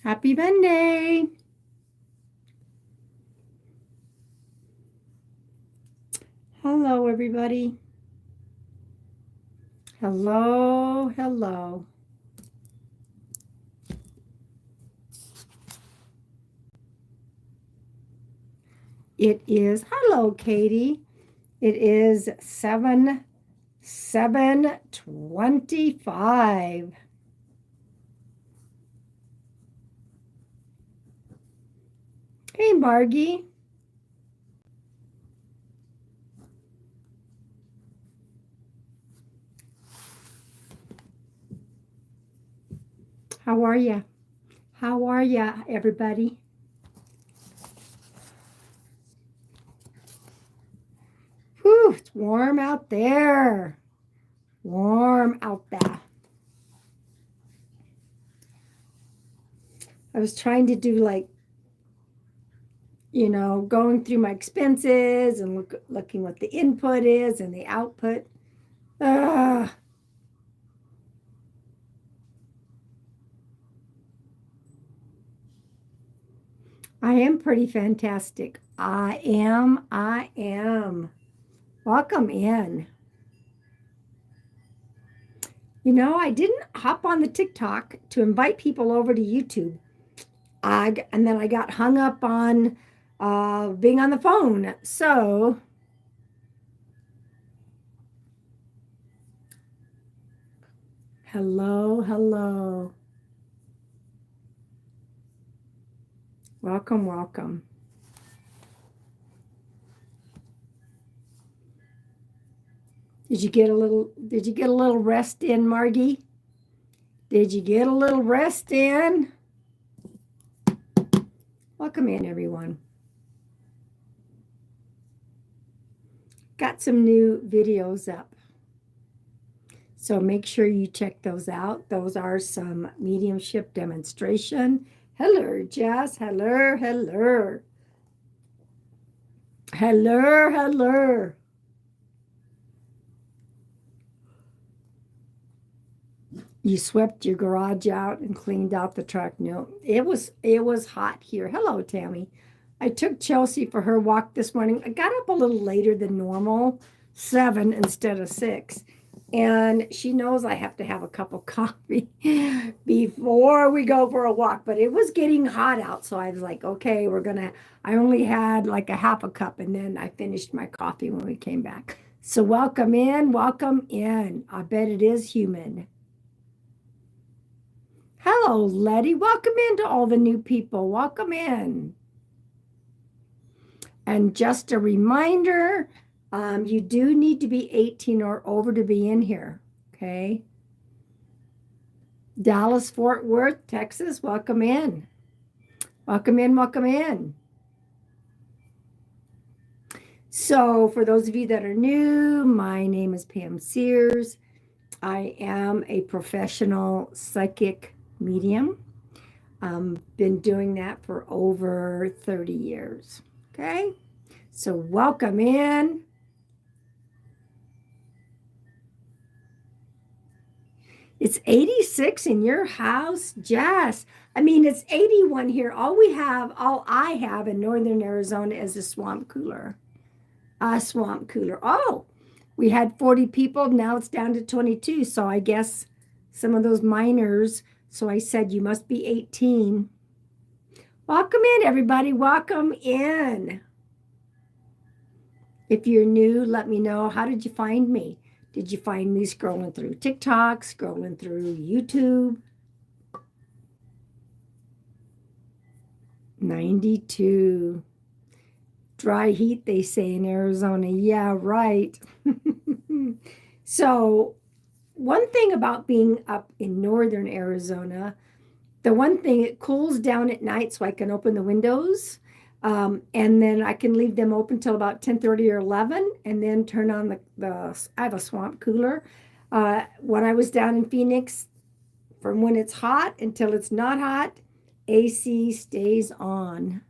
Happy Monday. Hello, everybody. Hello, hello. It is, hello, Katie. It is 7:25. Hey, Margie. How are you? How are you, everybody? Whew, it's warm out there. Warm out there. I was trying to do going through my expenses and looking what the input is and the output. Ugh. I am pretty fantastic. I am. Welcome in. I didn't hop on the TikTok to invite people over to YouTube. And then I got hung up on being on the phone. So, hello, hello. Welcome, welcome. Did you get a little rest in, Margie? Did you get a little rest in? Welcome in, everyone. Got some new videos up. So make sure you check those out. Those are some mediumship demonstration. Hello, Jess. Hello, hello. Hello, hello. You swept your garage out and cleaned out the truck. No, it was hot here. Hello, Tammy. I took Chelsea for her walk this morning. I got up a little later than normal, 7 instead of 6. And she knows I have to have a cup of coffee before we go for a walk. But it was getting hot out. So I was like, okay, I only had like a half a cup and then I finished my coffee when we came back. So welcome in, welcome in. I bet it is humid. Hello, Letty. Welcome in to all the new people. Welcome in. And just a reminder, you do need to be 18 or over to be in here. Okay. Dallas, Fort Worth, Texas, welcome in. Welcome in, welcome in. So for those of you that are new, my name is Pam Sears. I am a professional psychic medium. Been doing that for over 30 years. Okay, so welcome in. It's 86 in your house, Jess. I mean, it's 81 here. All I have in northern Arizona is a swamp cooler. A swamp cooler. Oh, we had 40 people. Now it's down to 22. So I guess some of those minors. So I said, you must be 18. Welcome in, everybody. Welcome in. If you're new, let me know. How did you find me? Did you find me scrolling through TikTok, scrolling through YouTube? 92. Dry heat, they say in Arizona. Yeah, right. So, one thing about being up in northern Arizona, the one thing, it cools down at night so I can open the windows. And then I can leave them open till about 10:30 or 11 and then turn on I have a swamp cooler. When I was down in Phoenix, from when it's hot until it's not hot, AC stays on.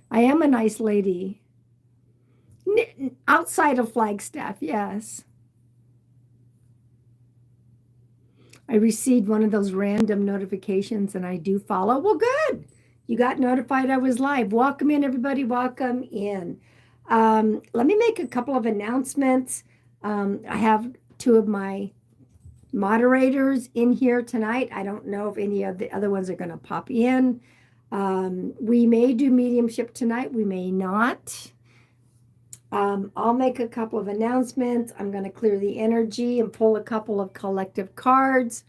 I am a nice lady. Outside of Flagstaff, yes. I received one of those random notifications and I do follow. Well, good. You got notified I was live. Welcome in, everybody. Welcome in. Let me make a couple of announcements. I have two of my moderators in here tonight. I don't know if any of the other ones are going to pop in. We may do mediumship tonight. We may not. I'll make a couple of announcements. I'm going to clear the energy and pull a couple of collective cards.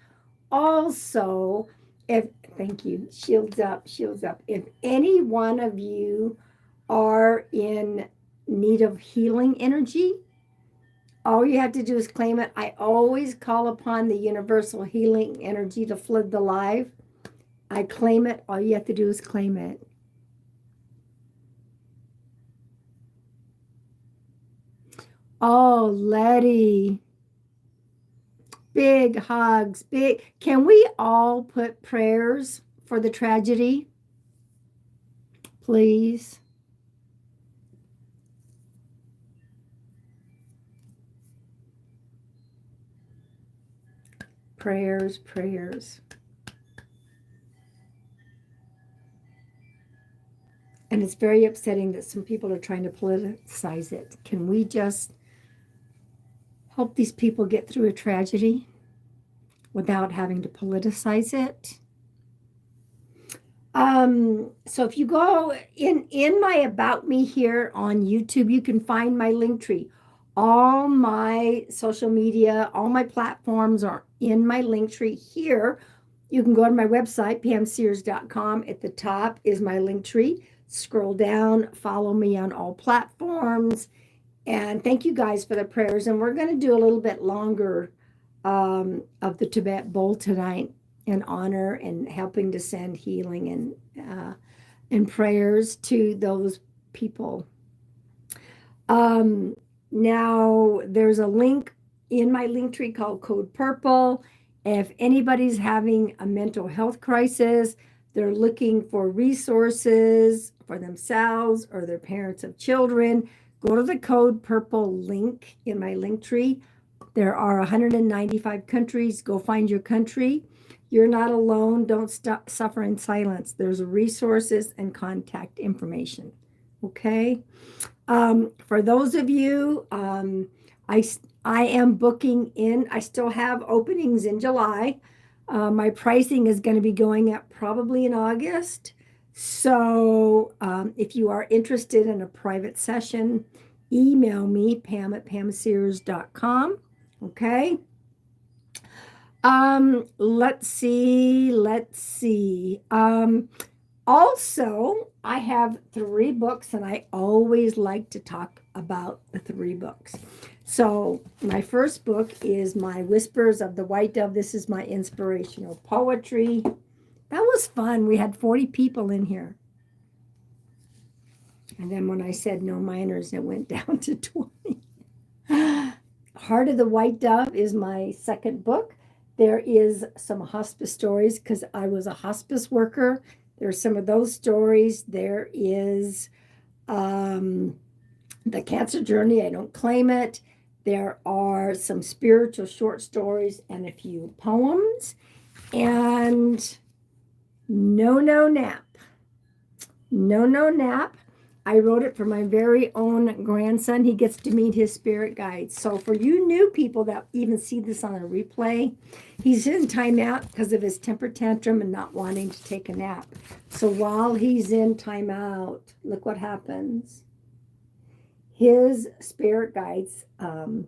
Also, thank you, shields up, shields up. If any one of you are in need of healing energy, all you have to do is claim it. I always call upon the universal healing energy to flood the live. I claim it. All you have to do is claim it. Oh, Letty. Big hugs. Big. Can we all put prayers for the tragedy? Please. Prayers, prayers. And it's very upsetting that some people are trying to politicize it. Can we just help these people get through a tragedy without having to politicize it? So if you go in my About Me here on YouTube, you can find my link tree. All my social media, all my platforms are in my link tree here. You can go to my website, pamsears.com. At the top is my link tree. Scroll down, follow me on all platforms. And thank you guys for the prayers. And we're going to do a little bit longer of the Tibet Bowl tonight in honor and helping to send healing and prayers to those people. Now, there's a link in my link tree called Code Purple. If anybody's having a mental health crisis, they're looking for resources for themselves or their parents of children, go to the Code Purple link in my link tree. There are 195 countries. Go find your country. You're not alone. Don't suffer in silence. There's resources and contact information. Okay. For those of you, I am booking in. I still have openings in July. My pricing is going to be going up probably in August. So if you are interested in a private session, email me, pam@pamsears.com. Okay. Let's see. Also, I have 3 books, and I always like to talk about the 3 books. So my first book is my Whispers of the White Dove. This is my inspirational poetry. That was fun. We had 40 people in here. And then when I said no minors, it went down to 20. Heart of the White Dove is my second book. There is some hospice stories because I was a hospice worker. There's some of those stories. There is the cancer journey. I don't claim it. There are some spiritual short stories and a few poems. And No Nap. No Nap. I wrote it for my very own grandson. He gets to meet his spirit guides. So for you new people that even see this on a replay, he's in timeout because of his temper tantrum and not wanting to take a nap. So while he's in timeout, look what happens. His spirit guides, Liam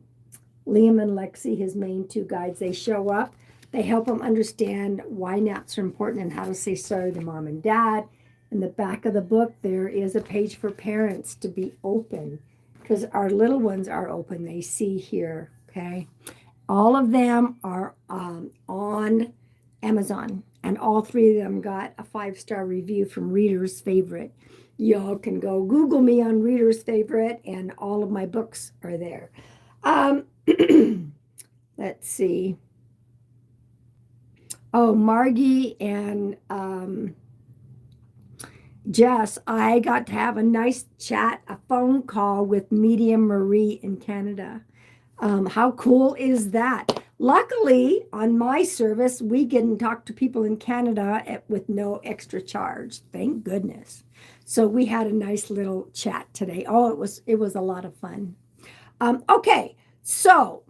and Lexi, his main 2 guides, they show up. They help him understand why naps are important and how to say sorry to mom and dad. In the back of the book, there is a page for parents to be open because our little ones are open. They see here, okay? All of them are on Amazon, and all 3 of them got a 5-star review from Reader's Favorite. Y'all can go Google me on Reader's Favorite, and all of my books are there. Let's see. Oh, Margie and Jess, I got to have a nice chat, a phone call with Medium Marie in Canada. How cool is that? Luckily, on my service, we get and talk to people in Canada with no extra charge. Thank goodness. So we had a nice little chat today. Oh, it was a lot of fun. Okay, so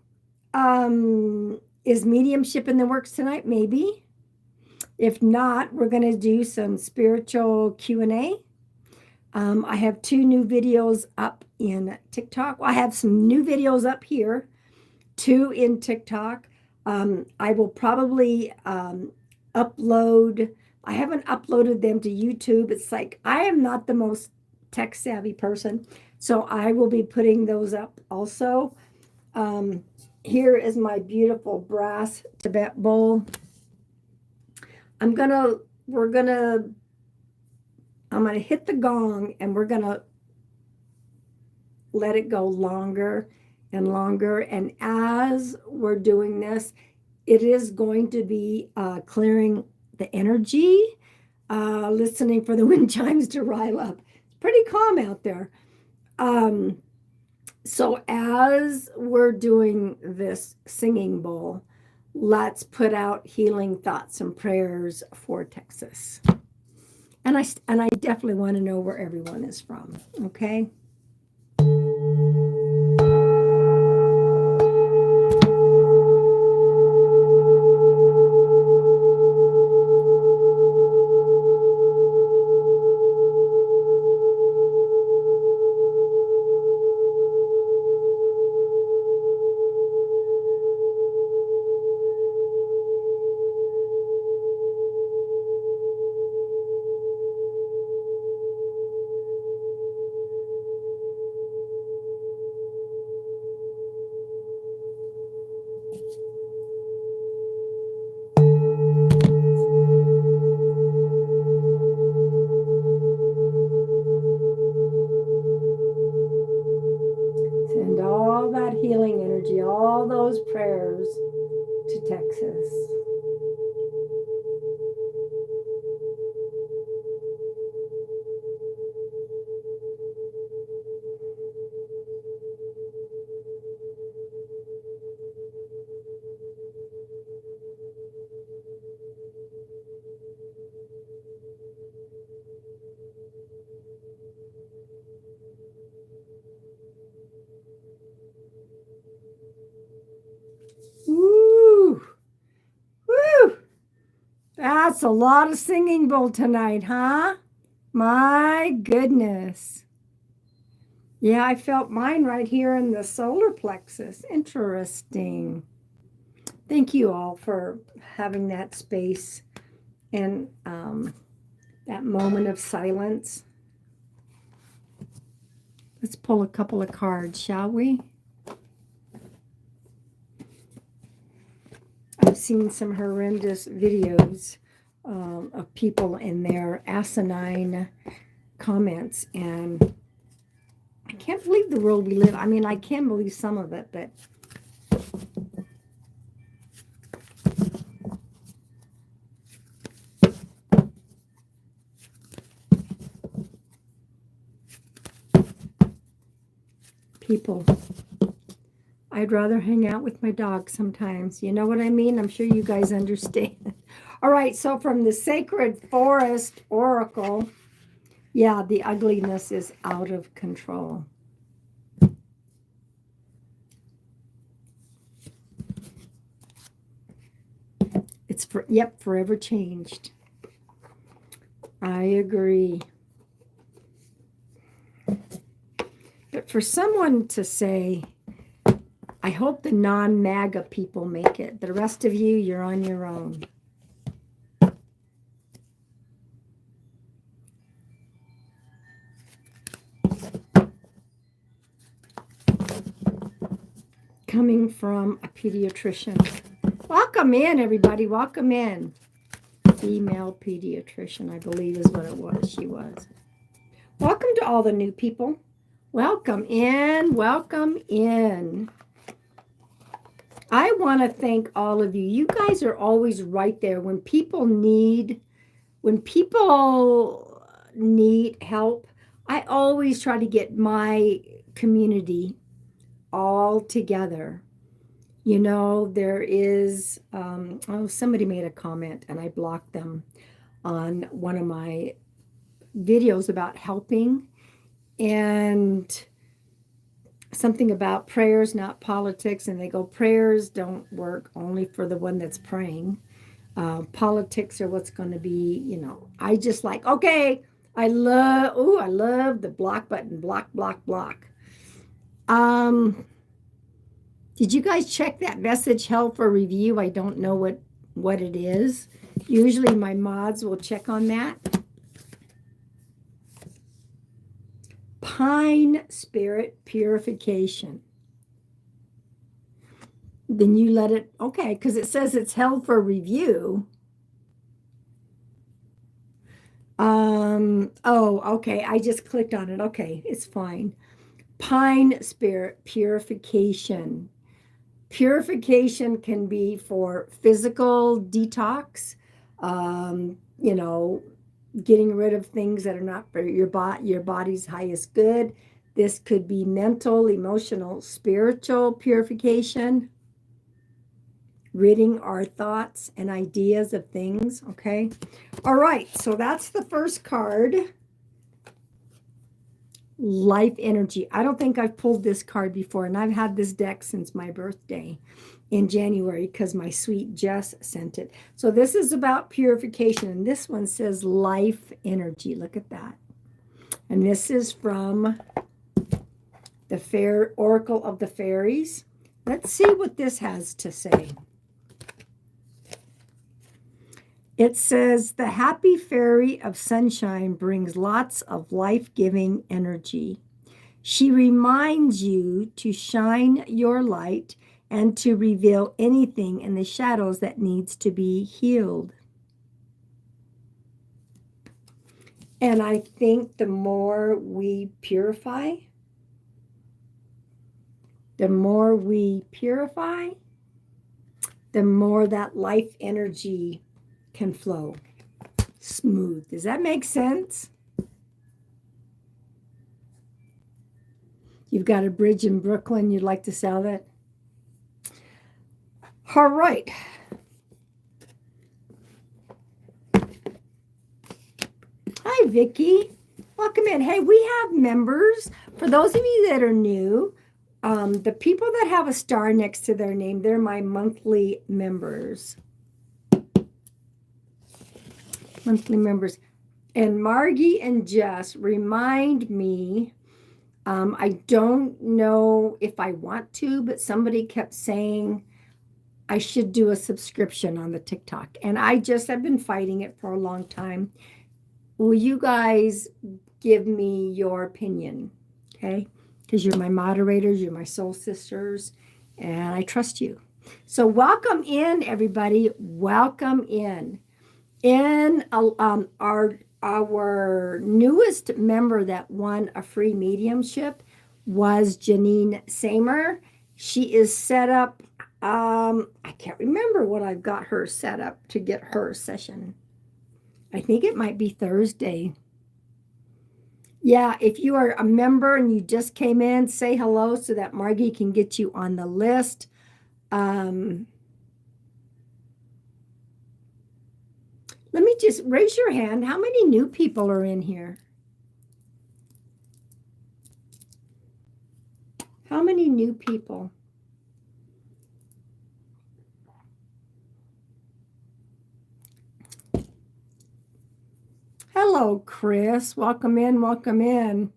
is mediumship in the works tonight? Maybe. If not, we're going to do some spiritual Q&A. I have 2 new videos up in TikTok. Well, I have some new videos up here, 2 in TikTok. I will probably upload. I haven't uploaded them to YouTube. It's like I am not the most tech savvy person, so I will be putting those up also. Here is my beautiful brass Tibet bowl. I'm gonna hit the gong and we're gonna let it go longer and longer. And as we're doing this, it is going to be clearing the energy, listening for the wind chimes to rile up. It's pretty calm out there. So as we're doing this singing bowl, let's put out healing thoughts and prayers for Texas. And I definitely want to know where everyone is from, okay? Send all that healing energy, all those prayers to Texas. Woo! Woo! That's a lot of singing bowl tonight, huh? My goodness. Yeah, I felt mine right here in the solar plexus. Interesting. Thank you all for having that space and that moment of silence. Let's pull a couple of cards, shall we? I've seen some horrendous videos of people in their asinine comments, and I can't believe the world we live. I mean, I can believe some of it, but people, I'd rather hang out with my dog sometimes. You know what I mean? I'm sure you guys understand. All right, so from the Sacred Forest Oracle, yeah, the ugliness is out of control. It's forever changed. I agree. But for someone to say, I hope the non-MAGA people make it. The rest of you, you're on your own. Coming from a pediatrician. Welcome in, everybody. Welcome in. Female pediatrician, I believe is what it was. She was. Welcome to all the new people. Welcome in. Welcome in. I want to thank all of you. You guys are always right there when people need help. I always try to get my community all together. You know, there is, oh, somebody made a comment and I blocked them on one of my videos about helping, and something about prayers, not politics. And they go, prayers don't work, only for the one that's praying. Politics are what's going to be, you know. I just like, okay, I love the block button, block, block, block. Did you guys check that message held for review? I don't know what it is. Usually my mods will check on that. Pine spirit purification. Then you let it, okay, because it says it's held for review. Oh, okay. I just clicked on it. Okay, it's fine. Pine spirit purification. Purification can be for physical detox, you know, getting rid of things that are not for your body's highest good. This could be mental, emotional, spiritual purification, ridding our thoughts and ideas of things. Okay. All right. So that's the first card. Life energy. I don't think I've pulled this card before, and I've had this deck since my birthday in January because my sweet Jess sent it. So this is about purification, and this one says life energy. Look at that. And this is from the Oracle of the Fairies. Let's see what this has to say. It says, the happy fairy of sunshine brings lots of life-giving energy. She reminds you to shine your light and to reveal anything in the shadows that needs to be healed. And I think the more we purify, the more that life energy can flow smooth. Does that make sense? You've got a bridge in Brooklyn, you'd like to sell it? All right. Hi, Vicki. Welcome in. Hey, we have members. For those of you that are new, the people that have a star next to their name, they're my monthly members. Monthly members. And Margie and Jess remind me, I don't know if I want to, but somebody kept saying I should do a subscription on the TikTok. And I've been fighting it for a long time. Will you guys give me your opinion? Okay? Because you're my moderators, you're my soul sisters, and I trust you. So welcome in, everybody. Welcome in. And our newest member that won a free mediumship was Janine Samer. She is set up. I can't remember what I've got her set up to get her session. I think it might be Thursday. Yeah, if you are a member and you just came in, say hello so that Margie can get you on the list. Let me just raise your hand. How many new people are in here? How many new people? Hello, Chris. Welcome in. Welcome in.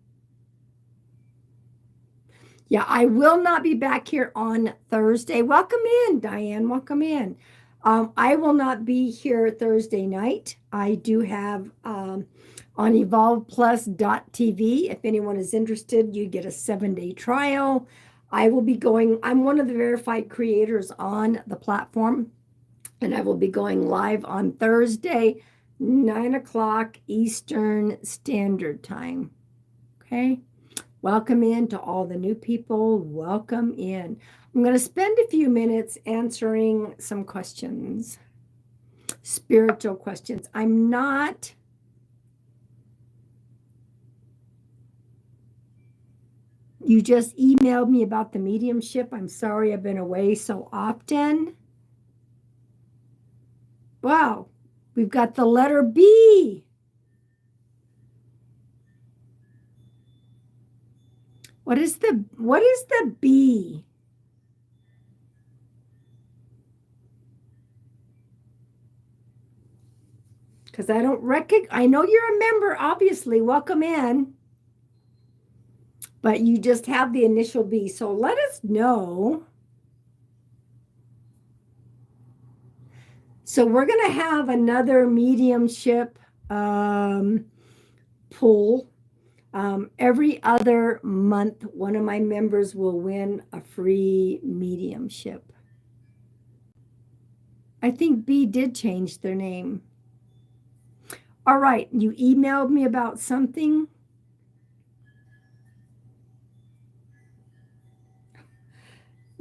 Yeah, I will not be back here on Thursday. Welcome in, Diane. Welcome in. I will not be here Thursday night. I do have on evolveplus.tv. If anyone is interested, you get a 7-day trial. I will be going, I'm one of the verified creators on the platform, and I will be going live on Thursday, 9 o'clock Eastern Standard Time. Okay. Welcome in to all the new people. Welcome in. I'm going to spend a few minutes answering some questions, spiritual questions. I'm not You just emailed me about the mediumship. I'm sorry I've been away so often. Wow, we've got the letter B. What is the B? Because I don't I know you're a member, obviously. Welcome in. But you just have the initial B. So let us know. So we're going to have another mediumship pool. Every other month, one of my members will win a free mediumship. I think B did change their name. All right, you emailed me about something.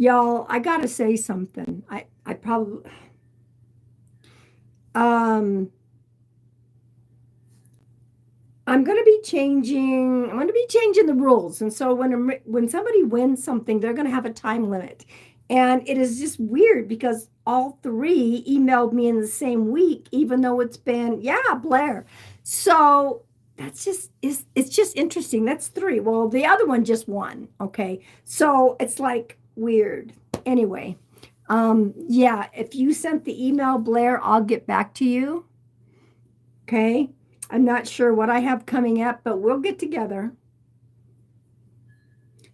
Y'all, I got to say something. I probably I'm going to be changing the rules. And so when somebody wins something, they're going to have a time limit. And it is just weird because all three emailed me in the same week, even though it's been, Blair. So it's just interesting. That's three. Well, the other one just won. Okay. So it's like weird. Anyway, if you sent the email, Blair, I'll get back to you. Okay. I'm not sure what I have coming up, but we'll get together.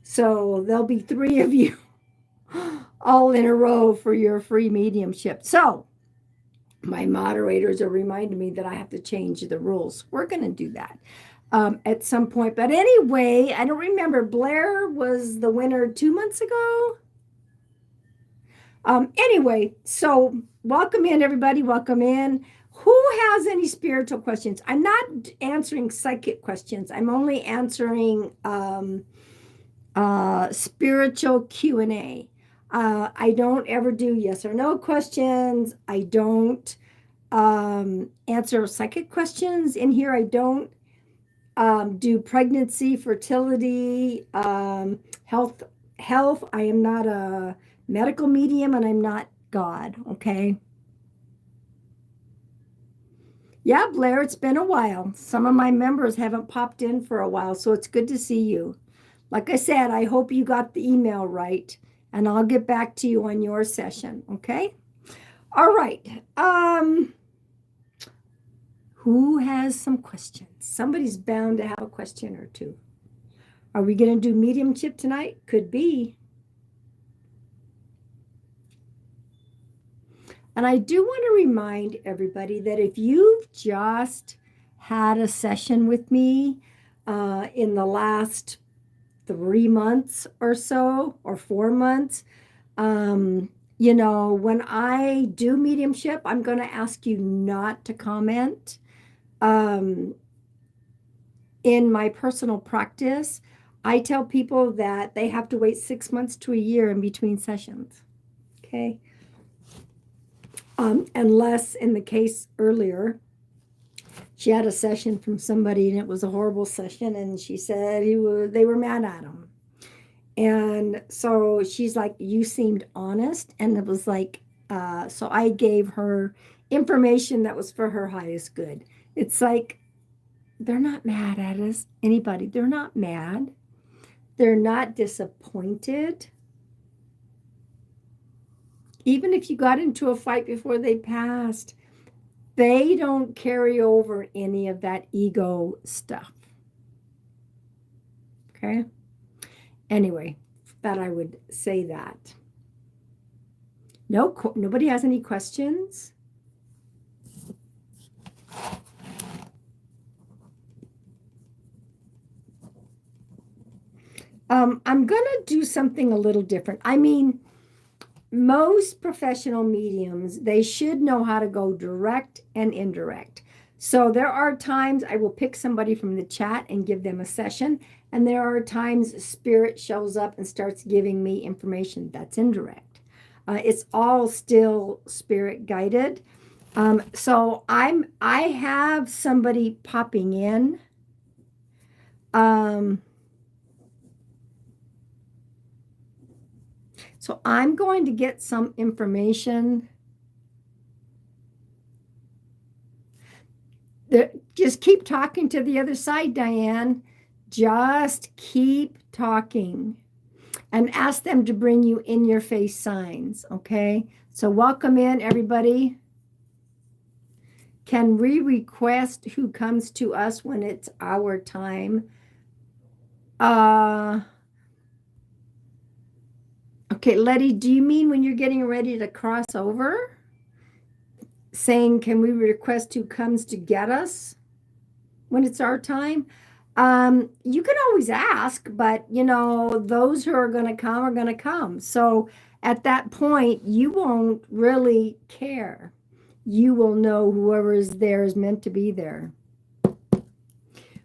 So there'll be three of you all in a row for your free mediumship. So my moderators are reminding me that I have to change the rules. We're going to do that at some point. But anyway, I don't remember. Blair was the winner 2 months ago. Anyway, so welcome in, everybody. Welcome in. Who has any spiritual questions? I'm not answering psychic questions. I'm only answering spiritual Q&A. I don't ever do yes or no questions. I don't answer psychic questions in here. I don't do pregnancy, fertility, health. I am not a medical medium and I'm not God, okay? Yeah, Blair, it's been a while. Some of my members haven't popped in for a while, so it's good to see you. Like I said, I hope you got the email right, and I'll get back to you on your session, okay? All right. Who has some questions? Somebody's bound to have a question or two. Are we going to do mediumship tonight? Could be. And I do want to remind everybody that if you've just had a session with me in the last 3 months or so, or 4 months, when I do mediumship, I'm going to ask you not to comment. In my personal practice, I tell people that they have to wait 6 months to a year in between sessions. Okay. Unless in the case earlier, she had a session from somebody and it was a horrible session, and she said they were mad at him. And so she's like, you seemed honest. And it was like, so I gave her information that was for her highest good. It's like, they're not mad at us, anybody. They're not mad. They're not disappointed. Even if you got into a fight before they passed, they don't carry over any of that ego stuff. Okay? Anyway, thought I would say that. Nobody has any questions? I'm going to do something a little different. I mean, most professional mediums, they should know how to go direct and indirect. So there are times I will pick somebody from the chat and give them a session. And there are times Spirit shows up and starts giving me information that's indirect. It's all still Spirit guided. So I have somebody popping in. So I'm going to get some information. Just keep talking to the other side, Diane. Just keep talking and ask them to bring you in your face signs, okay? So welcome in, everybody. Can we request who comes to us when it's our time? Okay, Letty, do you mean when you're getting ready to cross over? Saying, can we request who comes to get us when it's our time? You can always ask, but you know, those who are going to come are going to come. So at that point, you won't really care. You will know whoever is there is meant to be there.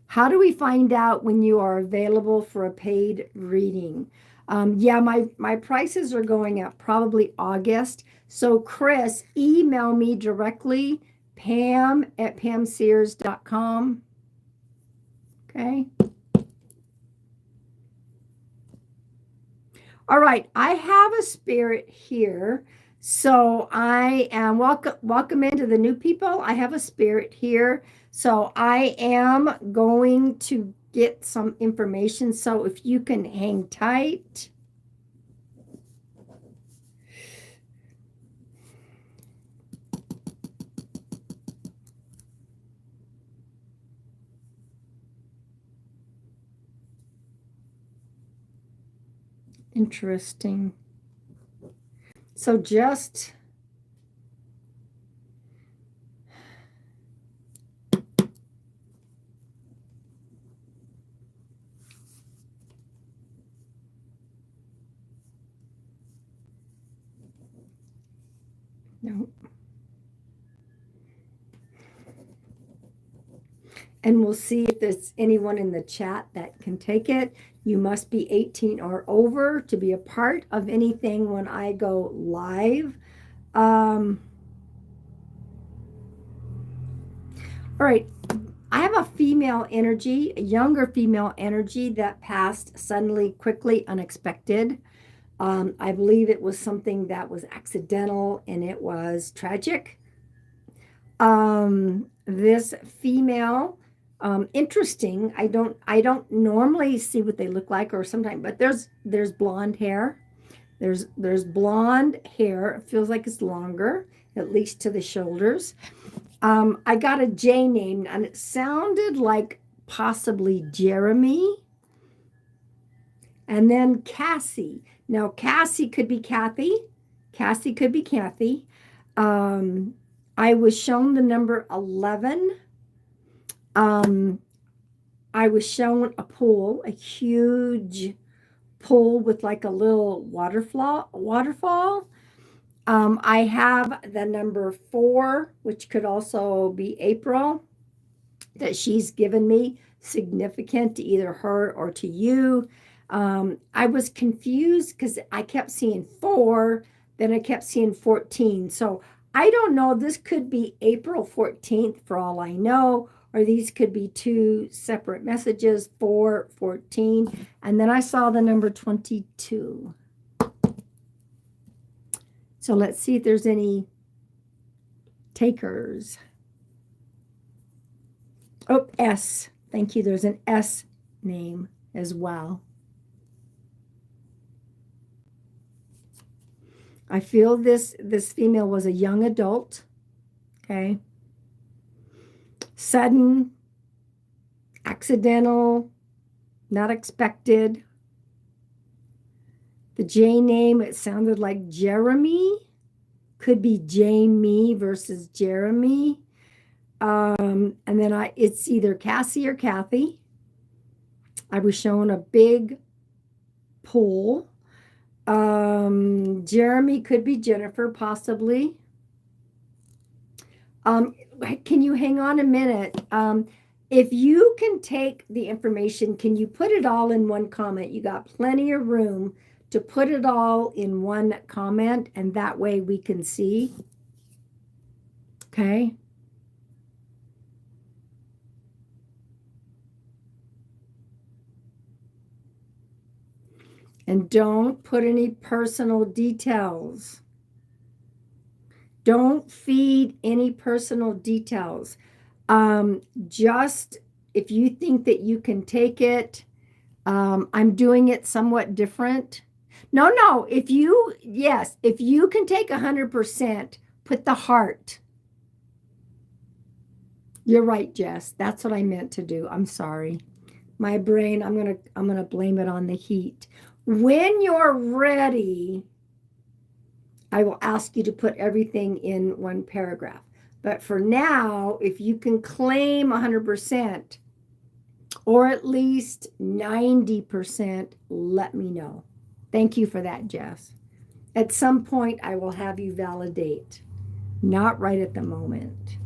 How do we find out when you are available for a paid reading? Yeah, my prices are going up probably August. So Chris, email me directly, pam@pamsears.com. Okay. All right, I have a spirit here. So I am welcome into the new people. I have a spirit here. So I am going to get some information. So if you can hang tight. Interesting. So just no. And we'll see if there's anyone in the chat that can take it. You must be 18 or over to be a part of anything when I go live. All right. I have a female energy, a younger female energy that passed suddenly, quickly, unexpected. I believe it was something that was accidental and it was tragic. This female, interesting. I don't normally see what they look like, or sometimes, but there's blonde hair. There's blonde hair. It feels like it's longer, at least to the shoulders. I got a J name, and it sounded like possibly Jeremy. And then Cassie. Now, Cassie could be Kathy. Cassie could be Kathy. I was shown the number 11. I was shown a pool, a huge pool with like a little waterfall. I have the number 4, which could also be April, that she's given me, significant to either her or to you. I was confused because I kept seeing 4, then I kept seeing 14. So I don't know. This could be April 14th for all I know, or these could be 2 separate messages, 4, 14. And then I saw the number 22. So let's see if there's any takers. Oh, S. Thank you. There's an S name as well. I feel this female was a young adult. Okay. Sudden, accidental, not expected. The J name, it sounded like Jeremy. Could be Jamie versus Jeremy. And then it's either Cassie or Kathy. I was shown a big pool. Jeremy could be Jennifer, possibly. Can you hang on a minute? If you can take the information, can you put it all in one comment? You got plenty of room to put it all in one comment, and that way we can see. Okay. And don't put any personal details. Don't feed any personal details. Just if you think that you can take it, I'm doing it somewhat different. No, yes, if you can take 100%, put the heart. You're right, Jess. That's what I meant to do. I'm sorry. My brain, I'm gonna blame it on the heat. When you're ready, I will ask you to put everything in one paragraph. But for now, if you can claim 100% or at least 90%, let me know. Thank you for that, Jess. At some point, I will have you validate, not right at the moment.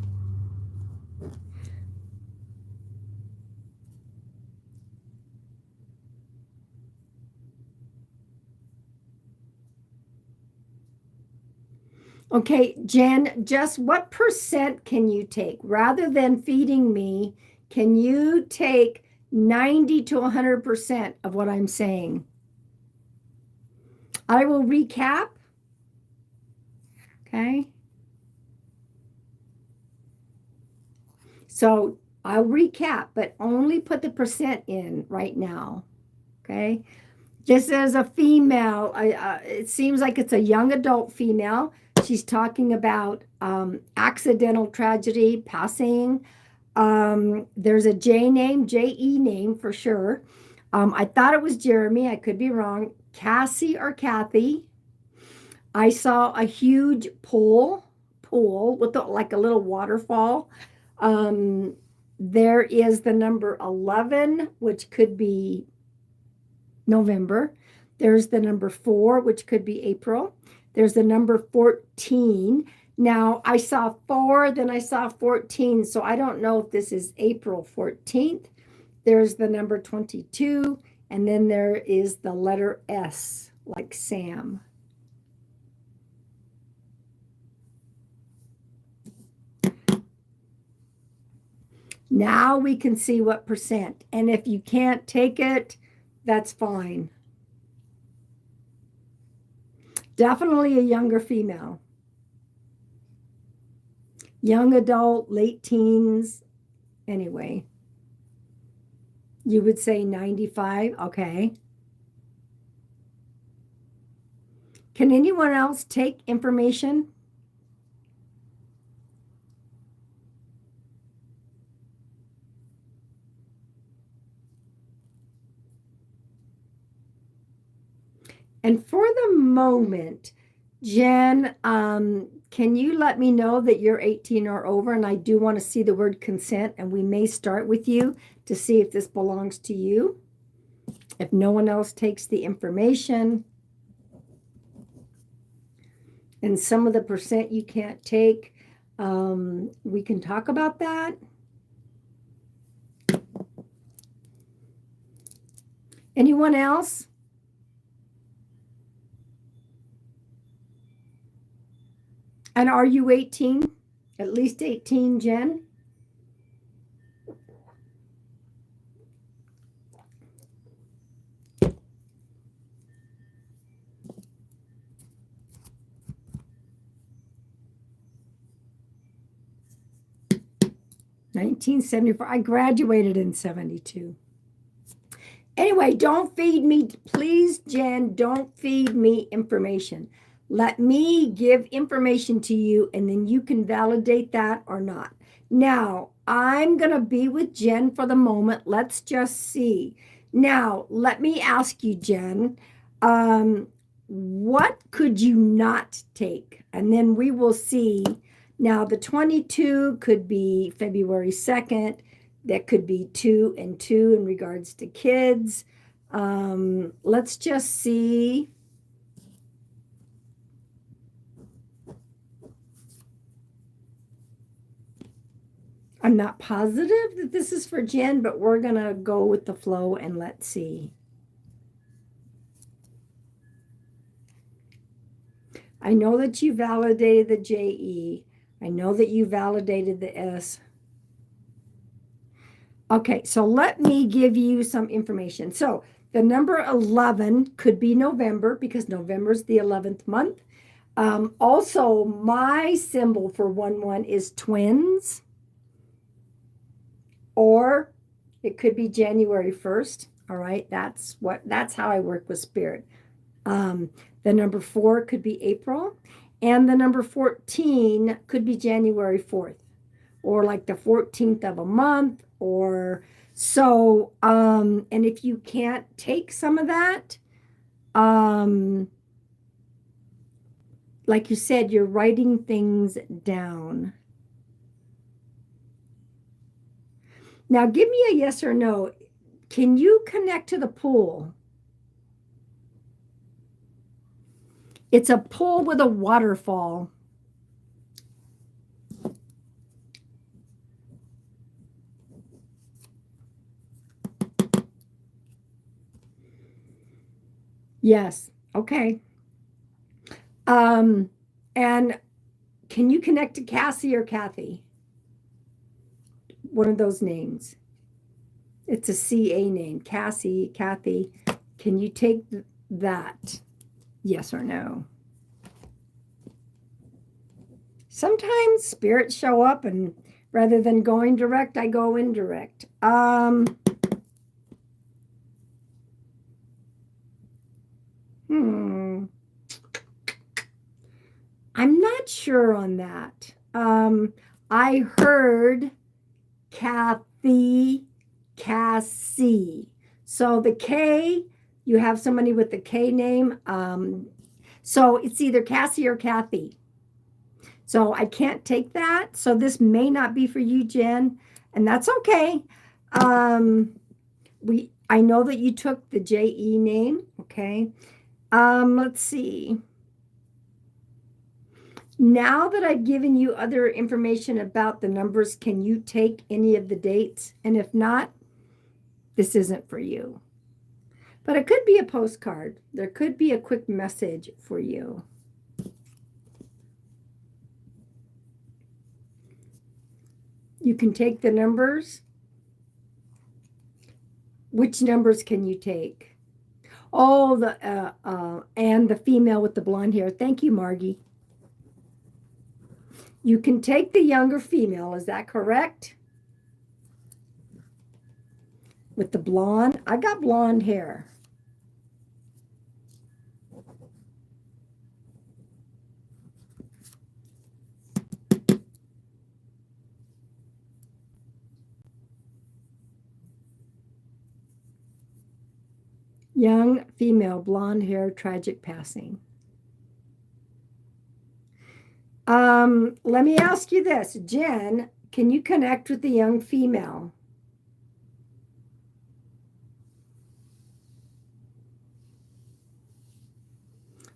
Okay, Jen, just what percent can you take? Rather than feeding me, can you take 90 to 100% of what I'm saying? I will recap. Okay. So I'll recap, but only put the percent in right now. Okay. Just as a female, it seems like it's a young adult female. She's talking about accidental tragedy, passing. There's a J-E name for sure. I thought it was Jeremy. I could be wrong. Cassie or Kathy. I saw a huge pool with like a little waterfall. There is the number 11, which could be November. There's the number 4, which could be April. There's the number 14. Now, I saw 4, then I saw 14. So I don't know if this is April 14th. There's the number 22. And then there is the letter S, like Sam. Now we can see what percent. And if you can't take it, that's fine. Definitely a younger female. Young adult, late teens. Anyway, you would say 95. Okay. Can anyone else take information? And for the moment, Jen, can you let me know that you're 18 or over? And I do want to see the word consent, and we may start with you to see if this belongs to you. If no one else takes the information, and some of the percent you can't take, we can talk about that. Anyone else? And are you 18? At least 18, Jen? $1974. I graduated in 72. Anyway, don't feed me, please, Jen, don't feed me information. Let me give information to you, and then you can validate that or not. Now, I'm going to be with Jen for the moment. Let's just see. Now, let me ask you, Jen, what could you not take? And then we will see. Now, the 22 could be February 2nd. That could be 2 and 2 in regards to kids. Let's just see. I'm not positive that this is for Jen, but we're going to go with the flow and let's see. I know that you validated the JE. I know that you validated the S. Okay, so let me give you some information. So The number 11 could be November because November's the 11th month. Also, my symbol for 1-1 is twins, or it could be January 1st. All right, that's how I work with spirit. The number 4 could be April, and the number 14 could be January 4th, or like the 14th of a month, or so. And if you can't take some of that, like you said, you're writing things down. Now, give me a yes or no. Can you connect to the pool? It's a pool with a waterfall. Yes. Okay. And can you connect to Cassie or Kathy? One of those names. It's a CA name. Cassie, Kathy. Can you take that? Yes or no? Sometimes spirits show up, and rather than going direct, I go indirect. I'm not sure on that. I heard Kathy, Cassie. So the K, you have somebody with the K name. So it's either Cassie or Kathy. So I can't take that. So this may not be for you, Jen, and that's okay. I know that you took the JE name. Okay. Let's see. Now that I've given you other information about the numbers, can you take any of the dates? And if not, this isn't for you. But it could be a postcard. There could be a quick message for you. You can take the numbers. Which numbers can you take? Oh, and the female with the blonde hair. Thank you, Margie. You can take the younger female. Is that correct? With the blonde. I got blonde hair. Young female, blonde hair, tragic passing. Let me ask you this, Jen, can you connect with the young female?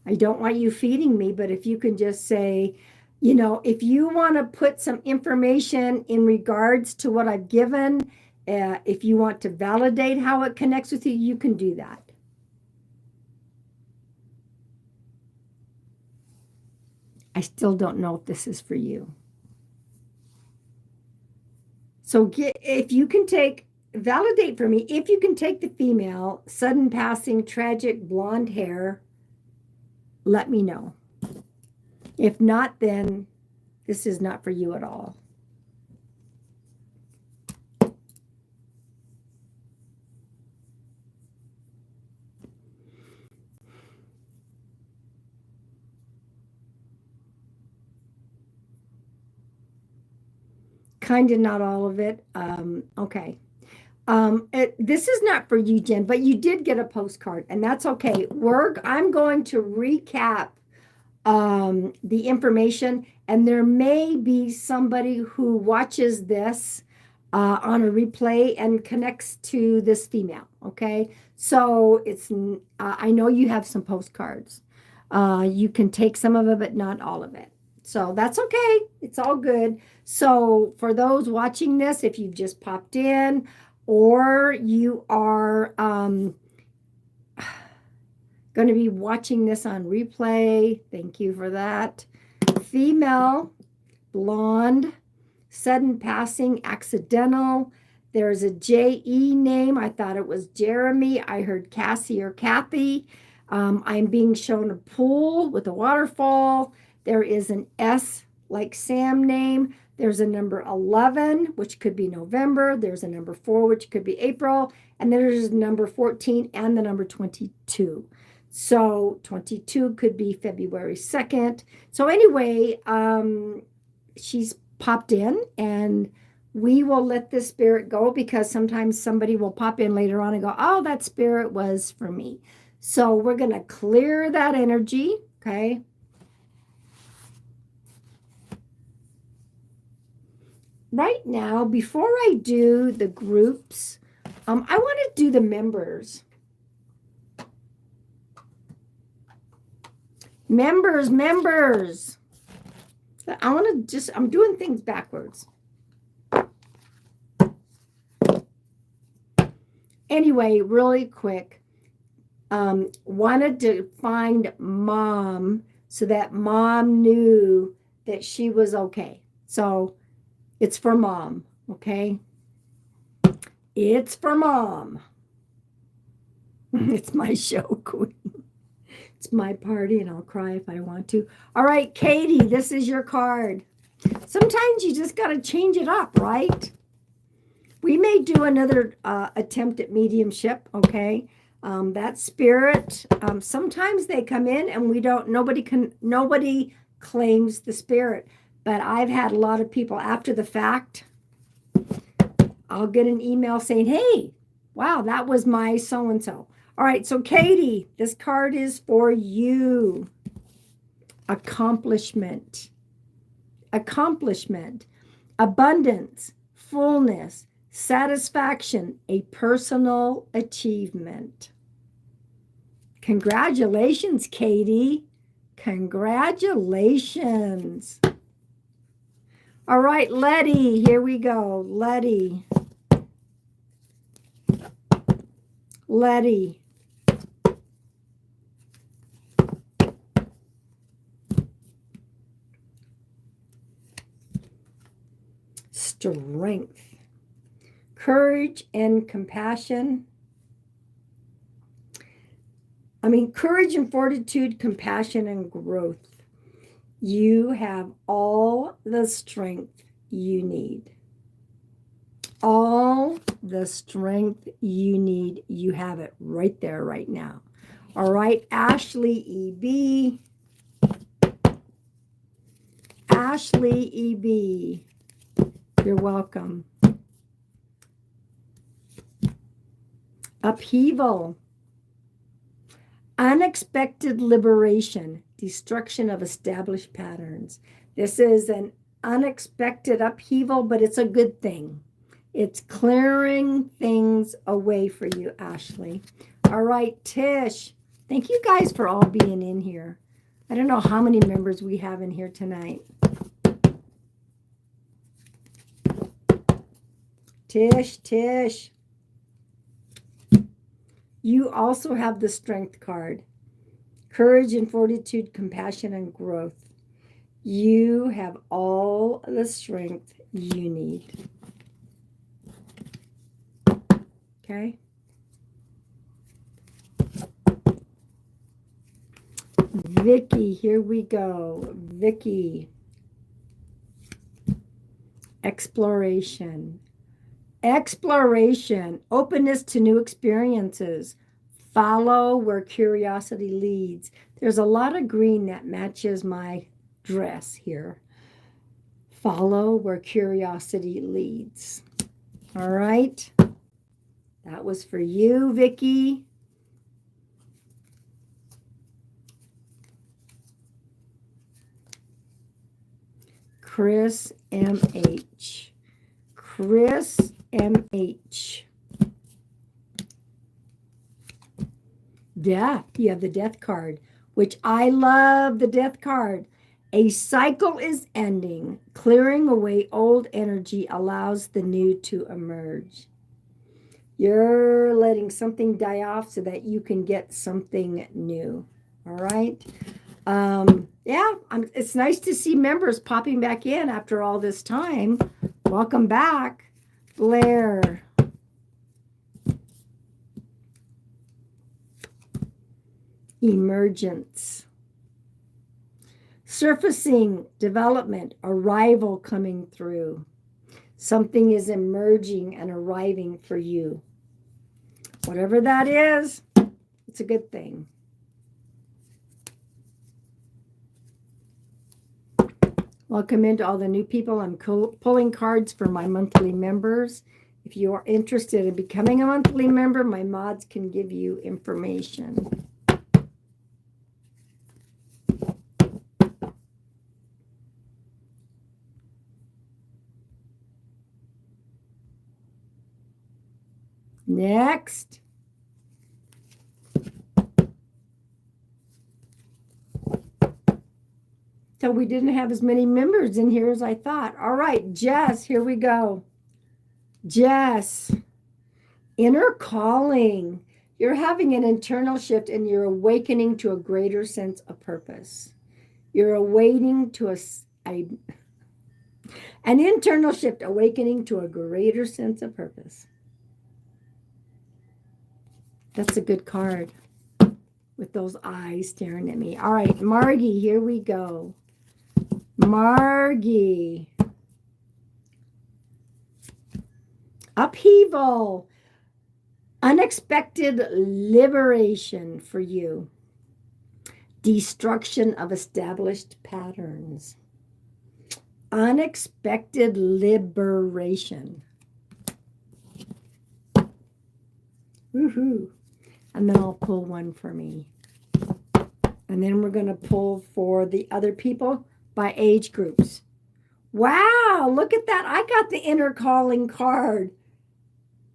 I don't want you feeding me, but if you can just say, you know, if you want to put some information in regards to what I've given, if you want to validate how it connects with you, you can do that. I still don't know if this is for you. So if you can validate for me, if you can take the female, sudden passing, tragic, blonde hair, let me know. If not, then this is not for you at all. Kind of not all of it. Okay. This is not for you, Jen, but you did get a postcard, and that's okay. I'm going to recap the information, and there may be somebody who watches this on a replay and connects to this female. Okay. So I know you have some postcards. You can take some of it, but not all of it. So that's okay. It's all good. So for those watching this, if you've just popped in or you are going to be watching this on replay, thank you for that. Female, blonde, sudden passing, accidental, There's a J-E name. I thought it was Jeremy. I heard Cassie or Kathy. I'm being shown a pool with a waterfall. There is an S like Sam name. There's a number 11, which could be November. There's a number 4, which could be April. And then there's number 14 and the number 22. So 22 could be February 2nd. So anyway, she's popped in, and we will let this spirit go, because sometimes somebody will pop in later on and go, oh, that spirit was for me. So we're going to clear that energy, okay? Right now, before I do the groups, I want to do the members. Members. I want to I'm doing things backwards. Anyway, really quick, wanted to find mom so that mom knew that she was okay. So it's for mom, okay? It's for mom. It's my show, Queen. It's my party, and I'll cry if I want to. All right, Katie, this is your card. Sometimes you just got to change it up, right? We may do another attempt at mediumship, okay? That spirit, sometimes they come in and nobody claims the spirit. But I've had a lot of people after the fact, I'll get an email saying, hey, wow, that was my so-and-so. All right, so Katie, this card is for you. Accomplishment, abundance, fullness, satisfaction, a personal achievement. Congratulations, Katie. Congratulations. All right, Letty, here we go. Letty. Strength, courage, and compassion. Courage and fortitude, compassion and growth. You have all the strength you need. All the strength you need. You have it right there, right now. All right, Ashley E.B. Ashley E.B. You're welcome. Upheaval. Unexpected liberation. Destruction of established patterns. This is an unexpected upheaval, but it's a good thing. It's clearing things away for you, Ashley. All right, Tish. Thank you guys for all being in here. I don't know how many members we have in here tonight. Tish. You also have the strength card. Courage and fortitude, compassion and growth. You have all the strength you need. Okay? Vicky, here we go. Vicky. Exploration. Openness to new experiences. Follow where curiosity leads. There's a lot of green that matches my dress here. Follow where curiosity leads. All right. That was for you, Vicky. Chris M.H. Yeah, you have the death card, which I love the death card. A cycle is ending. Clearing away old energy allows the new to emerge. You're letting something die off so that you can get something new. All right. It's nice to see members popping back in after all this time. Welcome back. flare, emergence, surfacing, development, arrival coming through. Something is emerging and arriving for you. Whatever that is, it's a good thing. Welcome into all the new people. I'm pulling cards for my monthly members. If you are interested in becoming a monthly member, my mods can give you information. Next. So we didn't have as many members in here as I thought. All right, Jess, here we go. Jess, inner calling. You're having an internal shift and you're awakening to a greater sense of purpose. You're awakening to an internal shift, awakening to a greater sense of purpose. That's a good card with those eyes staring at me. All right, Margie, here we go. Margie. Upheaval. Unexpected liberation for you. Destruction of established patterns. Unexpected liberation. Woohoo. And then I'll pull one for me. And then we're going to pull for the other people by age groups. Wow, look at that. I got the inner calling card.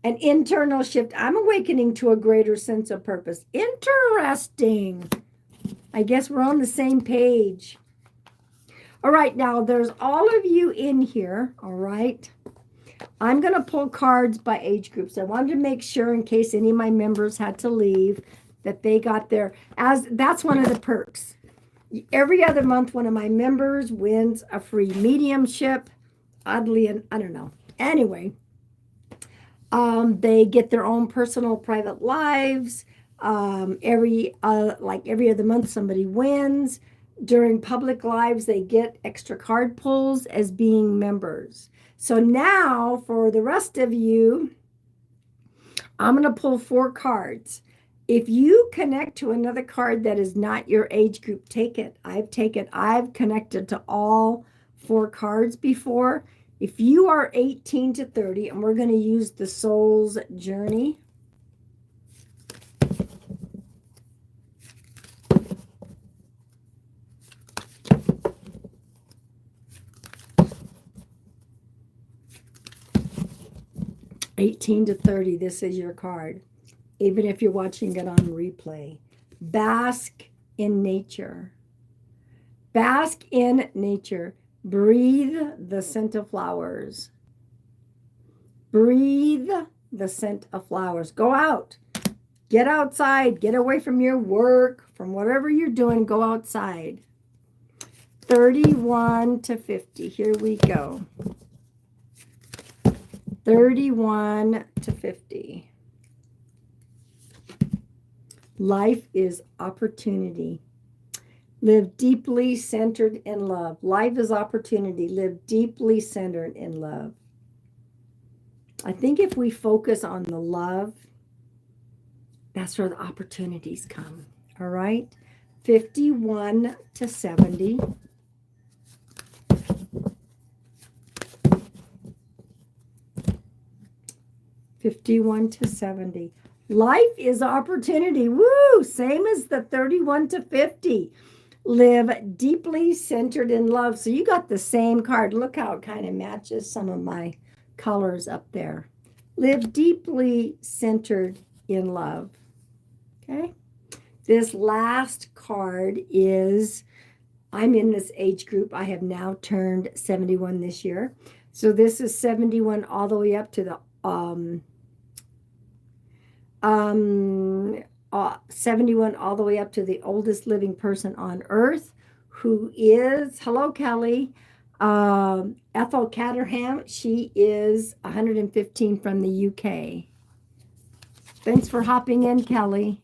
An internal shift. I'm awakening to a greater sense of purpose. Interesting. I guess we're on the same page. All right, now there's all of you in here, all right? I'm going to pull cards by age groups. I wanted to make sure in case any of my members had to leave that they got their, that's one of the perks. Every other month, one of my members wins a free mediumship. Oddly, I don't know. Anyway, they get their own personal private lives. Every other month, somebody wins. During public lives, they get extra card pulls as being members. So now for the rest of you, I'm going to pull 4 cards. If you connect to another card that is not your age group, take it. I've connected to all 4 cards before. If you are 18 to 30, and we're going to use the Soul's Journey. (18 to 30), this is your card. Even if you're watching it on replay. Bask in nature. Bask in nature. Breathe the scent of flowers. Breathe the scent of flowers. Go out. Get outside. Get away from your work, from whatever you're doing. Go outside. 31 to 50. Here we go. 31 to 50. Life is opportunity. Live deeply centered in love. Life is opportunity. Live deeply centered in love. I think if we focus on the love, that's where the opportunities come. All right? 51 to 70. 51 to 70. Life is opportunity. Woo! Same as the 31 to 50. Live deeply centered in love. So you got the same card. Look how it kind of matches some of my colors up there. Live deeply centered in love. Okay? This last card is, I'm in this age group. I have now turned 71 this year. So this is 71 all the way up to the 71 all the way up to the oldest living person on earth, who is, hello Kelly, Ethel Caterham, she is 115 from the UK. Thanks for hopping in, Kelly.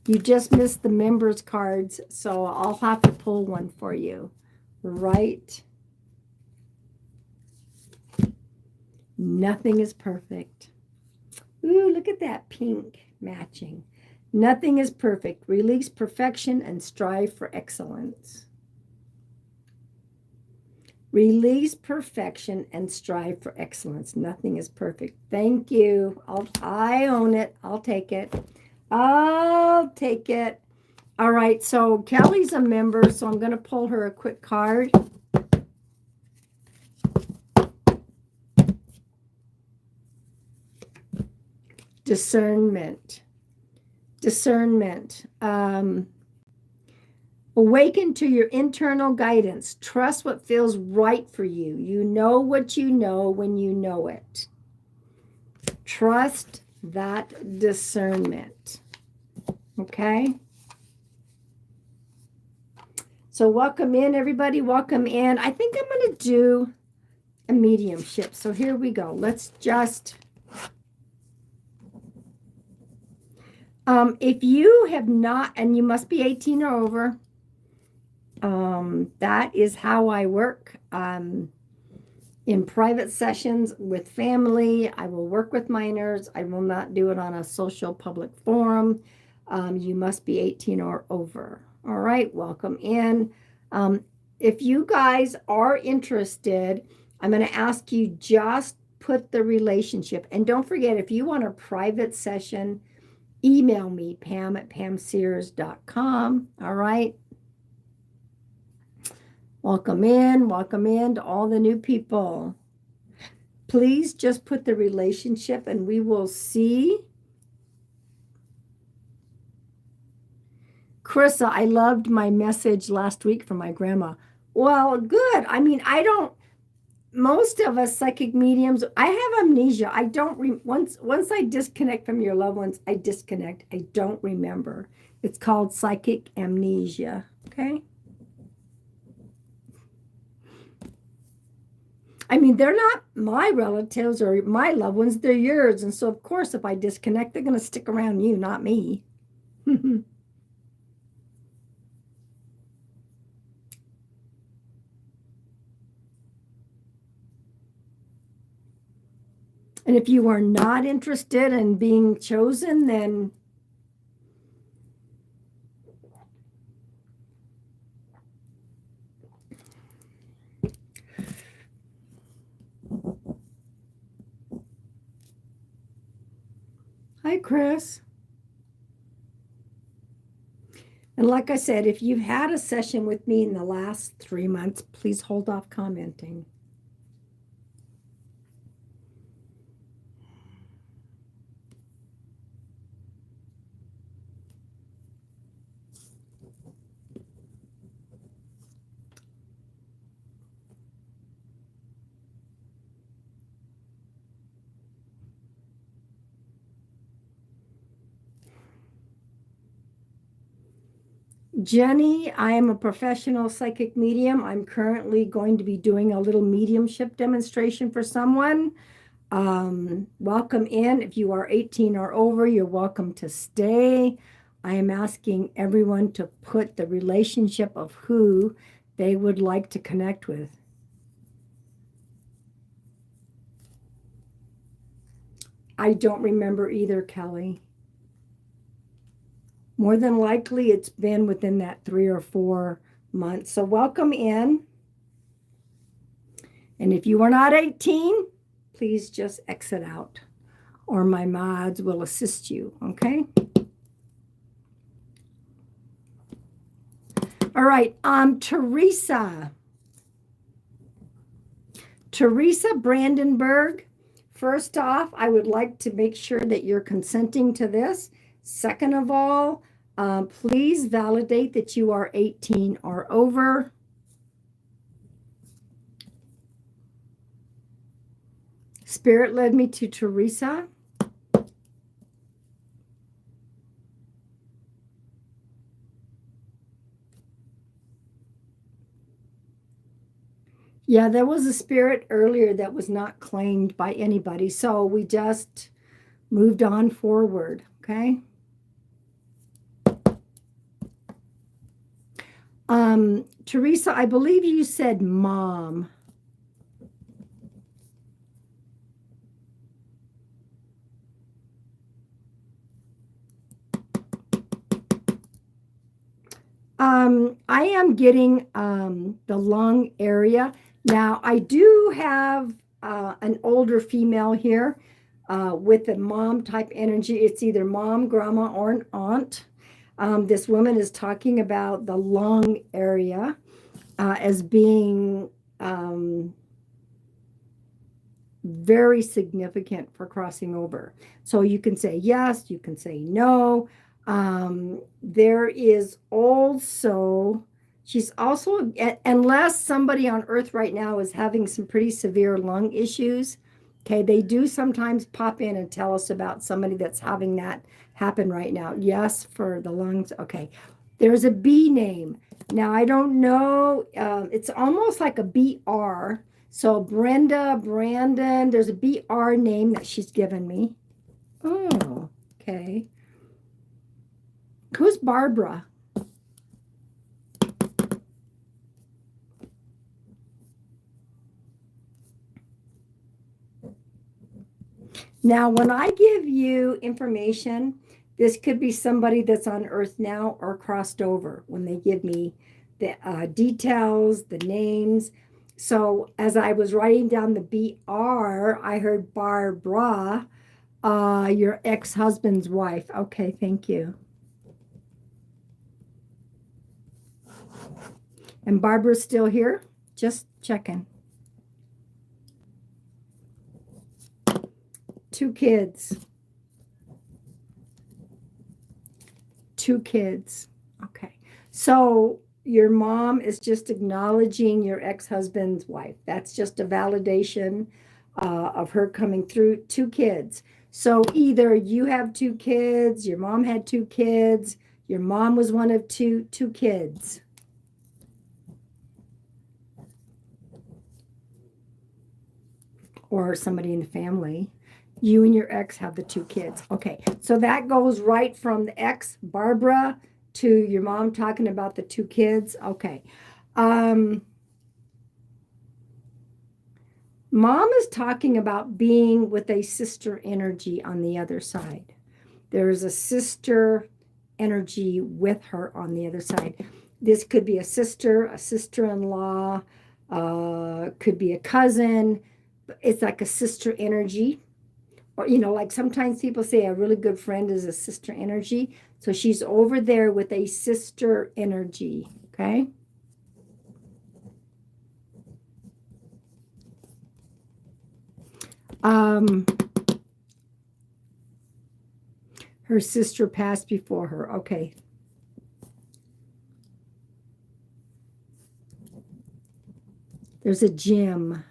You just missed the members cards, so I'll have to pull one for you. Right? Nothing is perfect. Ooh, look at that pink matching. Nothing is perfect. Release perfection and strive for excellence. Release perfection and strive for excellence. Nothing is perfect. Thank you. I own it. I'll take it. I'll take it. All right. So Kelly's a member, so I'm going to pull her a quick card. Discernment. Discernment. Awaken to your internal guidance. Trust what feels right for you. You know what you know when you know it. Trust that discernment. Okay? So welcome in, everybody. Welcome in. I think I'm going to do a mediumship. So here we go. Let's just... if you have not, and you must be 18 or over, that is how I work. In private sessions with family, I will work with minors. I will not do it on a social public forum. You must be 18 or over. All right, welcome in. If you guys are interested, I'm going to ask you just put the relationship. And don't forget, if you want a private session, email me, pam@pamsears.com. All right. Welcome in to all the new people. Please just put the relationship and we will see. Carissa, I loved my message last week from my grandma. Well, good. I mean, most of us psychic mediums, I have amnesia. I don't, once I disconnect from your loved ones, I disconnect. I don't remember. It's called psychic amnesia. Okay. I mean, they're not my relatives or my loved ones, they're yours. And so, of course, if I disconnect, they're going to stick around you, not me. And if you are not interested in being chosen, then hi, Chris. And like I said, if you've had a session with me in the last 3 months, please hold off commenting. Jenny, I am a professional psychic medium. I'm currently going to be doing a little mediumship demonstration for someone. Welcome in. If you are 18 or over, you're welcome to stay. I am asking everyone to put the relationship of who they would like to connect with. I don't remember either, Kelly. More than likely, it's been within that 3 or 4 months. So welcome in. And if you are not 18, please just exit out, or my mods will assist you, okay? All right, Teresa. Teresa Brandenburg. First off, I would like to make sure that you're consenting to this. Second of all, please validate that you are 18 or over. Spirit led me to Teresa. Yeah, there was a spirit earlier that was not claimed by anybody. So we just moved on forward. Okay. Teresa, I believe you said mom. I am getting the lung area. Now, I do have an older female here with a mom type energy. It's either mom, grandma, or an aunt. This woman is talking about the lung area as being very significant for crossing over. So you can say yes, you can say no. There is also, she's also, unless somebody on earth right now is having some pretty severe lung issues, okay, they do sometimes pop in and tell us about somebody that's having that happen right now. Yes, for the lungs. Okay. There's a B name. Now, I don't know. It's almost like a BR. So Brenda, Brandon, there's a BR name that she's given me. Oh, okay. Who's Barbara? Now, when I give you information, this could be somebody that's on Earth now or crossed over when they give me the details, the names. So as I was writing down the BR, I heard Barbara, your ex-husband's wife. Okay, thank you. And Barbara's still here? Just checking. 2 kids. 2 kids. Okay. So your mom is just acknowledging your ex-husband's wife. That's just a validation of her coming through. 2 kids. So either you have 2 kids, your mom had 2 kids, your mom was one of two kids. Or somebody in the family. You and your ex have the 2 kids. Okay, so that goes right from the ex, Barbara, to your mom talking about the 2 kids. Okay. Mom is talking about being with a sister energy on the other side. There is a sister energy with her on the other side. This could be a sister-in-law, could be a cousin. It's like a sister energy. Or, like sometimes people say a really good friend is a sister energy. So she's over there with a sister energy. Okay. Her sister passed before her. Okay. There's a gym.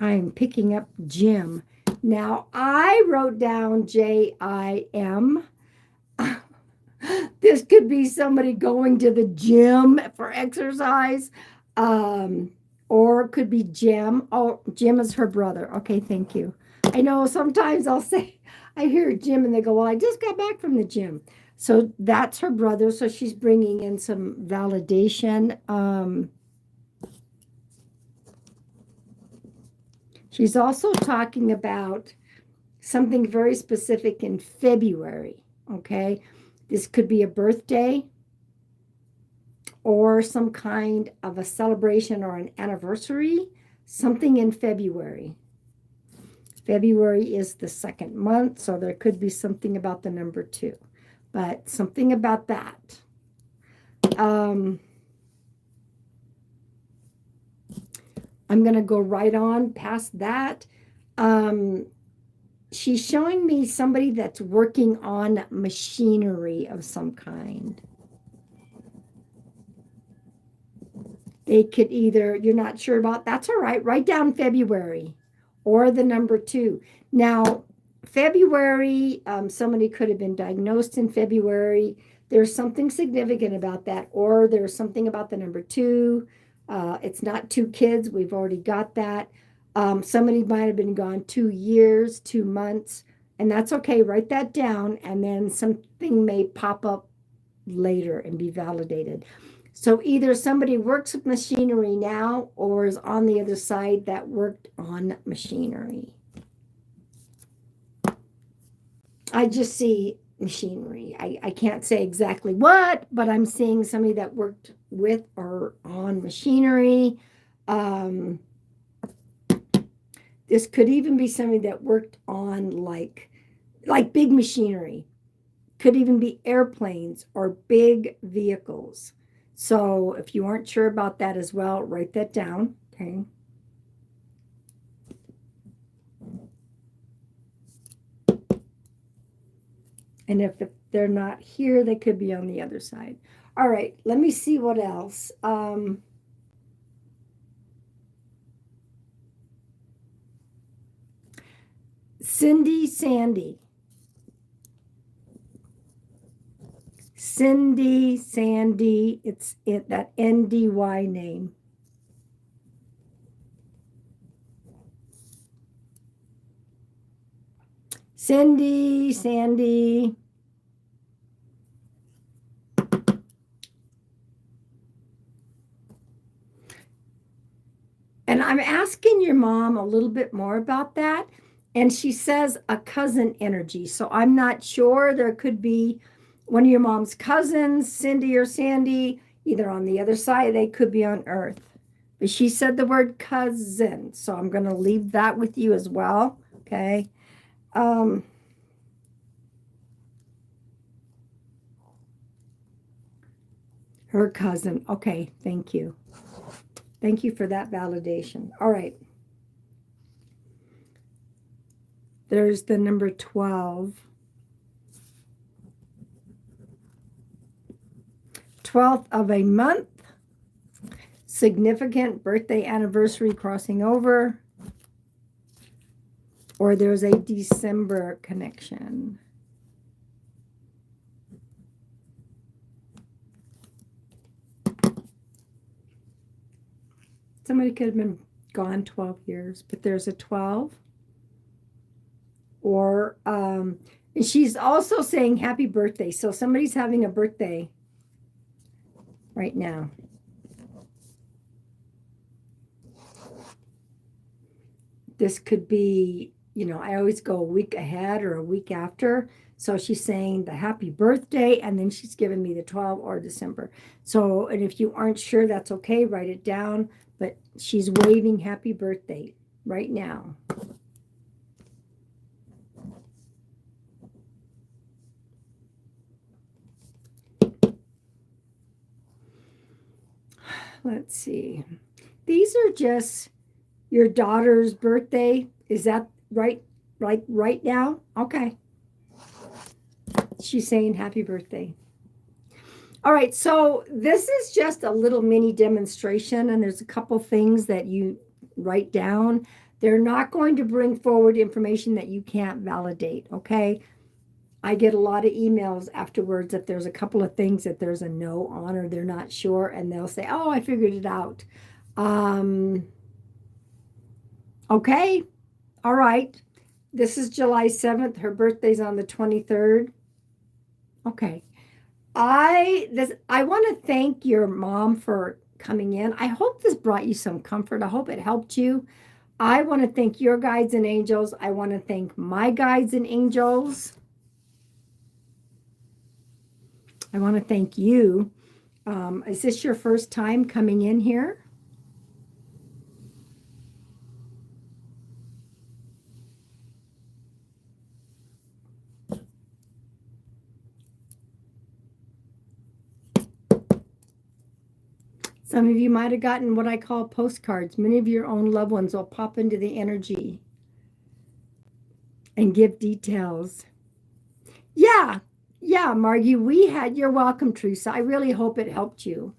I'm picking up Jim. Now, I wrote down JIM. This could be somebody going to the gym for exercise, or it could be Jim. Oh, Jim is her brother. Okay, thank you. I know sometimes I'll say, I hear Jim and they go, well, I just got back from the gym. So that's her brother. So she's bringing in some validation. She's also talking about something very specific in February, okay? This could be a birthday or some kind of a celebration or an anniversary, something in February. February is the 2nd month, so there could be something about the number 2, but something about that. I'm going to go right on past that. She's showing me somebody that's working on machinery of some kind. They could either, you're not sure about, that's all right, write down February or the number 2. Now, February, somebody could have been diagnosed in February. there's something significant about that, or there's something about the number two. It's not two kids. We've already got that. Somebody might have been gone 2 years, 2 months, and that's okay. Write that down, and then something may pop up later and be validated. So either somebody works with machinery now or is on the other side that worked on machinery. I just see machinery. I can't say exactly what, but I'm seeing somebody that worked with or on machinery. This could even be somebody that worked on like big machinery. Could even be airplanes or big vehicles. So if you aren't sure about that as well, write that down, okay? And if they're not here, they could be on the other side. All right, let me see what else. Cindy Sandy. Cindy Sandy, it's that NDY name. Cindy Sandy. And I'm asking your mom a little bit more about that. And she says a cousin energy. So I'm not sure. There could be one of your mom's cousins, Cindy or Sandy, either on the other side, they could be on Earth. But she said the word cousin. So I'm going to leave that with you as well. Okay. Her cousin. Okay. Thank you. Thank you for that validation. All right. There's the number 12. 12th of a month. Significant birthday, anniversary crossing over. Or there's a December connection. Somebody could have been gone 12 years, but there's a 12. Or, and she's also saying happy birthday. So somebody's having a birthday right now. This could be, you know, I always go a week ahead or a week after. So she's saying the happy birthday, and then she's giving me the 12 or December. So, and if you aren't sure, that's okay. Write it down. But she's waving happy birthday right now. Let's see. These are just your daughter's birthday. Is that right? Right now? Okay. She's saying happy birthday. All right, so this is just a little mini demonstration, and there's a couple things that you write down. They're not going to bring forward information that you can't validate, okay? I get a lot of emails afterwards if there's a couple of things that there's a no on or they're not sure, and they'll say, oh, I figured it out. Okay, all right. This is July 7th. Her birthday's on the 23rd. Okay. I want to thank your mom for coming in. I hope this brought you some comfort. I hope it helped you. I want to thank your guides and angels. I want to thank my guides and angels. I want to thank you. Is this your first time coming in here? Some of you might have gotten what I call postcards. Many of your own loved ones will pop into the energy and give details. Yeah, Margie, you're welcome, Teresa. I really hope it helped you.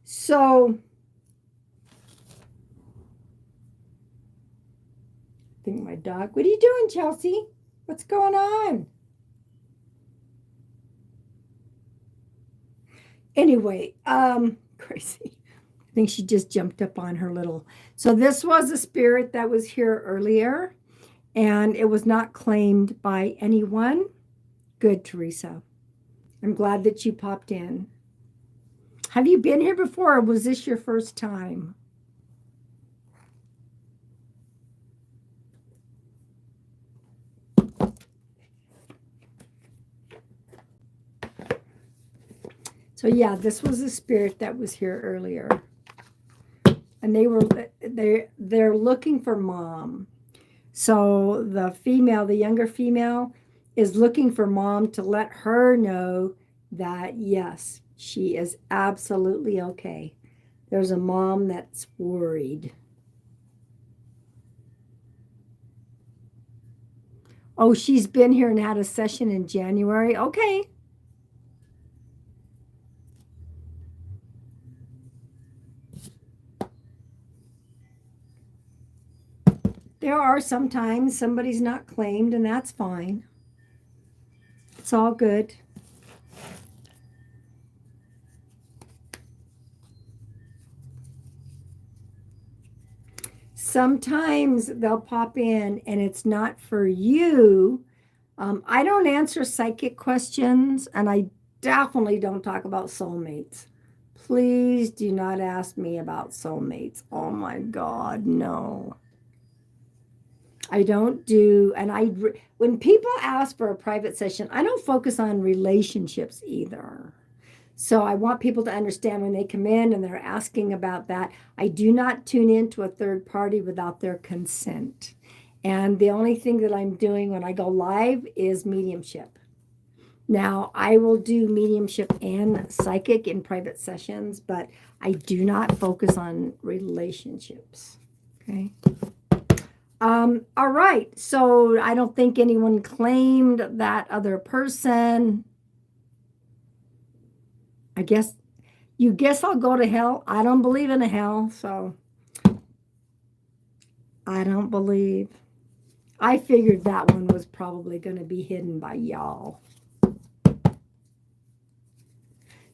So I think my dog, what are you doing, Chelsea? What's going on? Anyway, crazy. I think she just jumped up on her little. So this was a spirit that was here earlier, and it was not claimed by anyone. Good, Teresa. I'm glad that you popped in. Have you been here before, or was this your first time? So yeah, this was a spirit that was here earlier. And they're looking for mom. So the female, the younger female, is looking for mom to let her know that yes, she is absolutely okay. There's a mom that's worried. Oh, she's been here and had a session in January. Okay. There are sometimes somebody's not claimed, and that's fine. It's all good. Sometimes they'll pop in and it's not for you. I don't answer psychic questions, and I definitely don't talk about soulmates. Please do not ask me about soulmates. Oh my God, no. I don't do, and when people ask for a private session, I don't focus on relationships either. So I want people to understand when they come in and they're asking about that, I do not tune into a third party without their consent. And the only thing that I'm doing when I go live is mediumship. Now, I will do mediumship and psychic in private sessions, but I do not focus on relationships. Okay. All right. So I don't think anyone claimed that other person. I guess you guess I'll go to hell. I don't believe in a hell, so I don't believe. I figured that one was probably going to be hidden by y'all.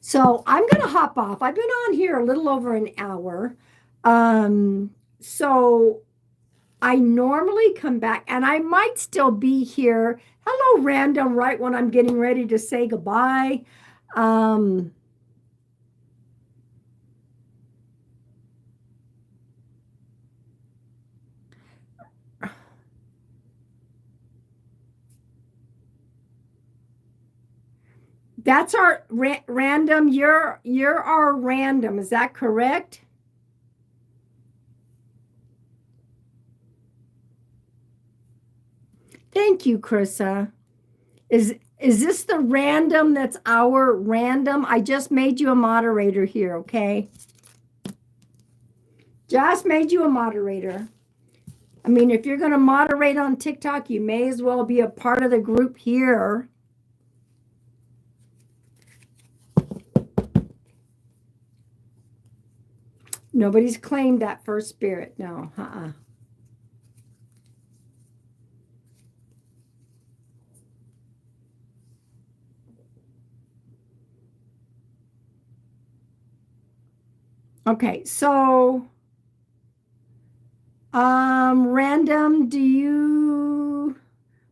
So I'm going to hop off. I've been on here a little over an hour. So I normally come back, and I might still be here. Hello, random, right when I'm getting ready to say goodbye. That's our random. You're our random. Is that correct? Thank you, Krissa. Is this the random that's our random? I just made you a moderator here, okay? Just made you a moderator. I mean, if you're going to moderate on TikTok, you may as well be a part of the group here. Nobody's claimed that first spirit. No, Okay, so random,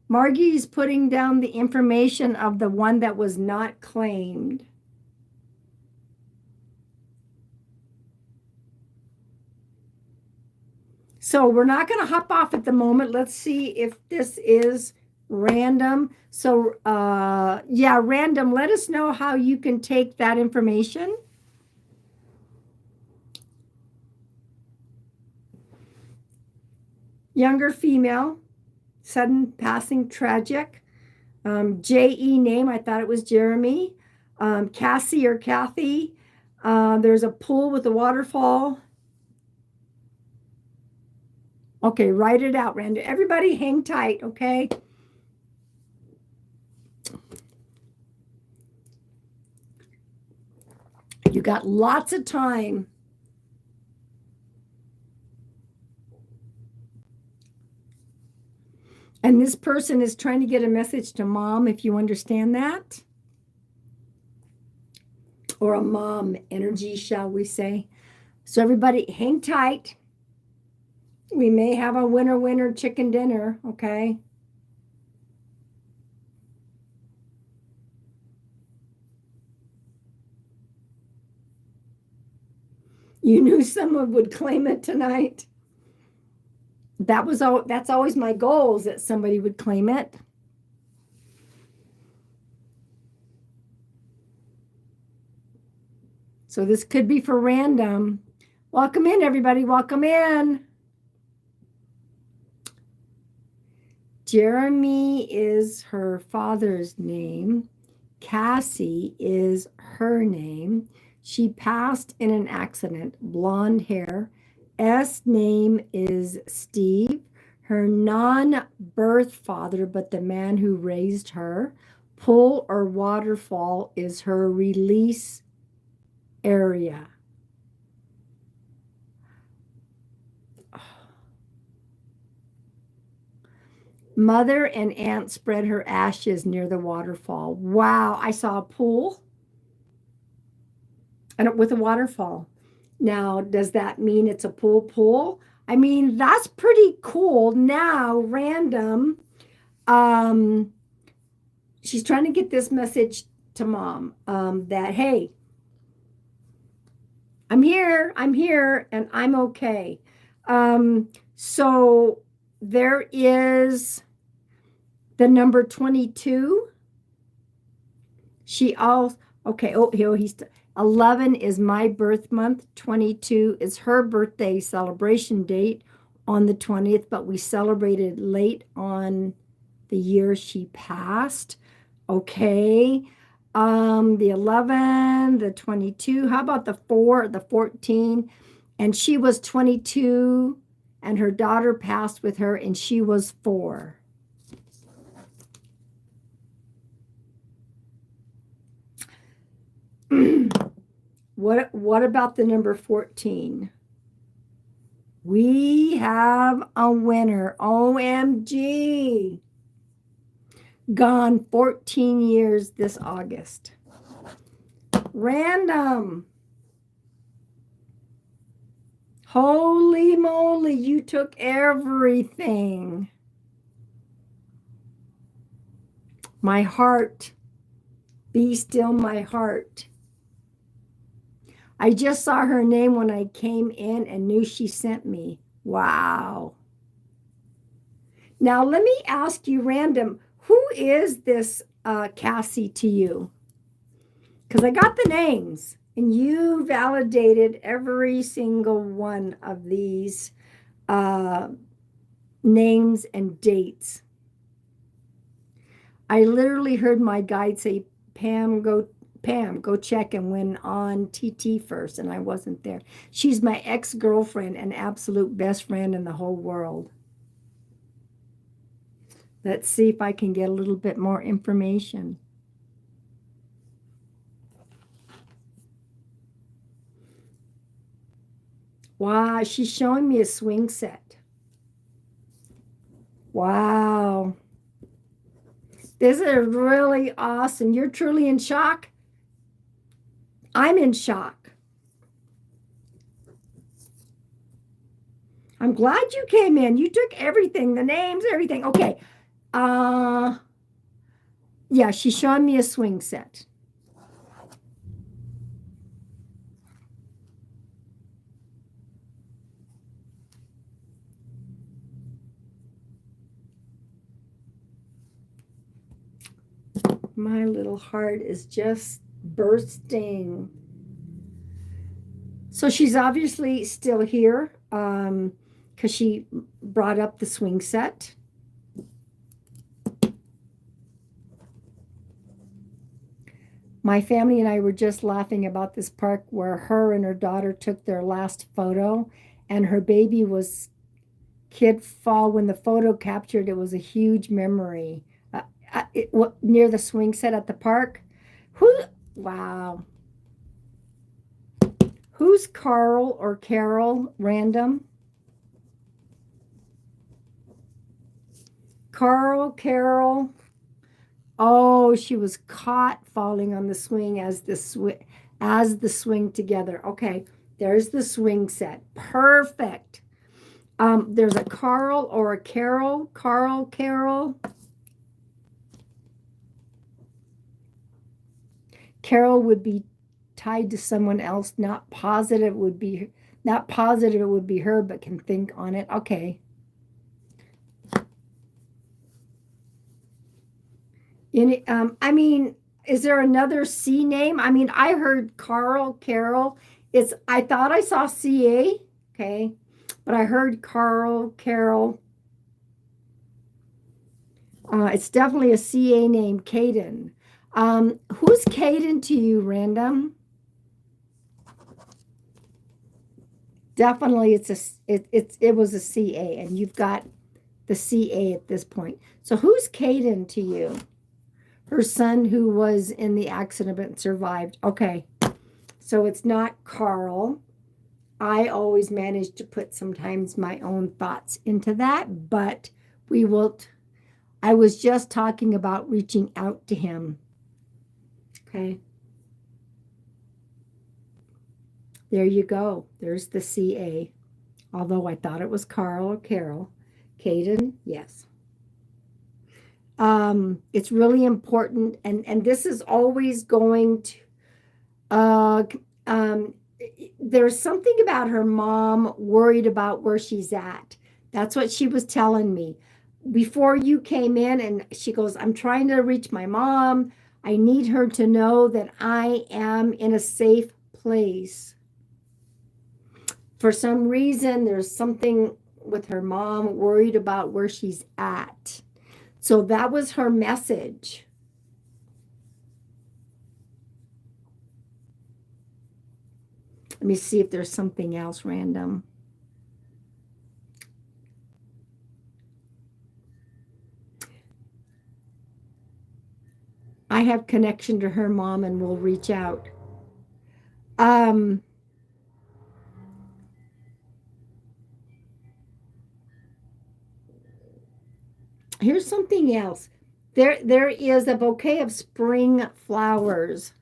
Margie's putting down the information of the one that was not claimed. So we're not going to hop off at the moment. Let's see if this is random. So yeah, random, let us know how you can take that information. Younger female, sudden passing, tragic. J.E. name, I thought it was Jeremy. Cassie or Kathy. There's a pool with a waterfall. Okay, write it out, Randall. Everybody hang tight, okay? You got lots of time. And this person is trying to get a message to mom, if you understand that. or a mom energy, shall we say. So everybody hang tight. We may have a winner chicken dinner, okay? You knew someone would claim it tonight. That's always my goal, is that somebody would claim it. So this could be for random. Welcome in, everybody. Welcome in. Jeremy is her father's name. Cassie is her name. She passed in an accident, blonde hair. S name is Steve. Her non-birth father, but the man who raised her. Pool or waterfall is her release area. Mother and aunt spread her ashes near the waterfall. Wow, I saw a pool and with a waterfall. Now, does that mean it's a pool? I mean, that's pretty cool. Now, random. She's trying to get this message to mom that, hey, I'm here, and I'm okay. So there is the number 22. She all okay. Oh, he's 11 is my birth month. 22 is her birthday celebration date on the 20th, but we celebrated late on the year she passed. Okay. The 11, the 22. How about the 4, the 14? And she was 22, and her daughter passed with her, and she was 4. What about the number 14? We have a winner. OMG. Gone 14 years this August. Random. Holy moly, you took everything. My heart. Be still my heart. I just saw her name when I came in and knew she sent me. Wow. Now, let me ask you, random, who is this Cassie to you? Because I got the names, and you validated every single one of these names and dates. I literally heard my guide say, Pam, go check, and went on TT first, and I wasn't there. She's my ex-girlfriend and absolute best friend in the whole world. Let's see if I can get a little bit more information. Wow, she's showing me a swing set. Wow. This is really awesome. You're truly in shock? I'm in shock. I'm glad you came in. You took everything, the names, everything. Okay. Yeah, she's showing me a swing set. My little heart is just bursting. So she's obviously still here because she brought up the swing set. My family and I were just laughing about this park where her and her daughter took their last photo, and her baby was kid fall. When the photo captured, it was a huge memory. Near the swing set at the park. Wow. Who's Carl or Carol? Random. Carol. Oh, she was caught falling on the swing as the as the swing together. Okay, there's the swing set. Perfect. There's a Carl or a Carol. Carl, Carol. Carol would be tied to someone else, not positive would be not positive it would be her, but can think on it. Okay. I mean, is there another C name? I mean, I heard Carl, Carol. I thought I saw CA, okay, but I heard Carl, Carol. It's definitely a CA name, Caden. Who's Caden to you, random? Definitely, it was a CA, and you've got the CA at this point. So who's Caden to you? Her son who was in the accident but survived. Okay, so it's not Carl. I always manage to put sometimes my own thoughts into that, but we will. I was just talking about reaching out to him. Okay. There you go. There's the CA. Although I thought it was Carl or Carol. Caden, yes. It's really important, and this is always going to there's something about her mom worried about where she's at. That's what she was telling me before you came in, and she goes, I'm trying to reach my mom. I need her to know that I am in a safe place. For some reason, there's something with her mom worried about where she's at. So that was her message. Let me see if there's something else random. I have connection to her mom and will reach out. Here's something else. There is a bouquet of spring flowers.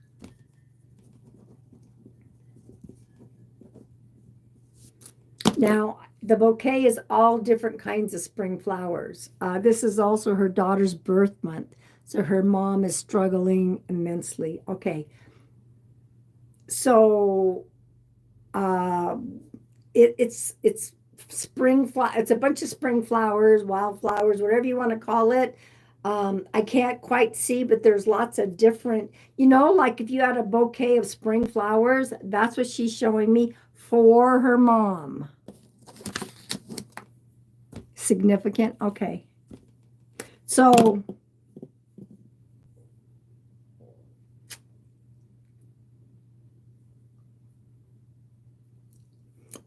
Now, the bouquet is all different kinds of spring flowers. This is also her daughter's birth month, so her mom is struggling immensely. Okay, so it's spring flower. It's a bunch of spring flowers, wildflowers, whatever you want to call it. I can't quite see, but there's lots of different, like if you had a bouquet of spring flowers, that's what she's showing me for her mom. Significant. Okay. So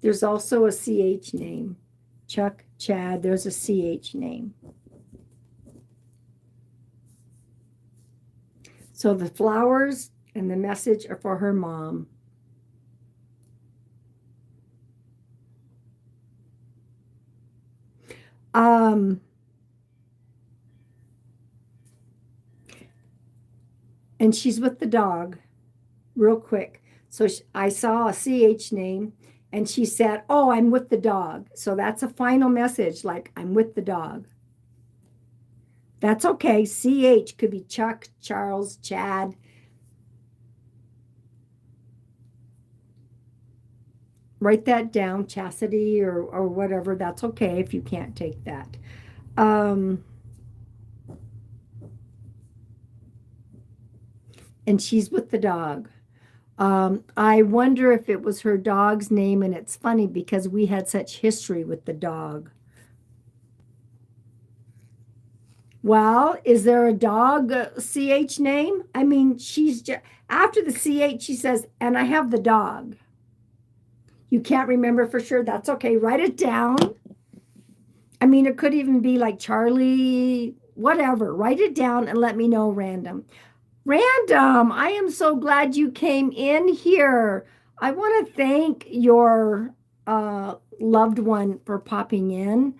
there's also a CH name. Chuck, Chad, there's a CH name. So the flowers and the message are for her mom. And she's with the dog real quick. So I saw a CH name and she said, oh, I'm with the dog. So that's a final message, like I'm with the dog. That's okay. CH could be Chuck, Charles, Chad. Write that down, Chastity or whatever. That's okay if you can't take that. And she's with the dog. I wonder if it was her dog's name, and it's funny because we had such history with the dog. Well, is there a dog CH name? I mean, she's just after the CH, she says, and I have the dog. You can't remember for sure. That's okay. Write it down. I mean, it could even be like Charlie, whatever. Write it down and let me know random. Random, I am so glad you came in here. I want to thank your loved one for popping in.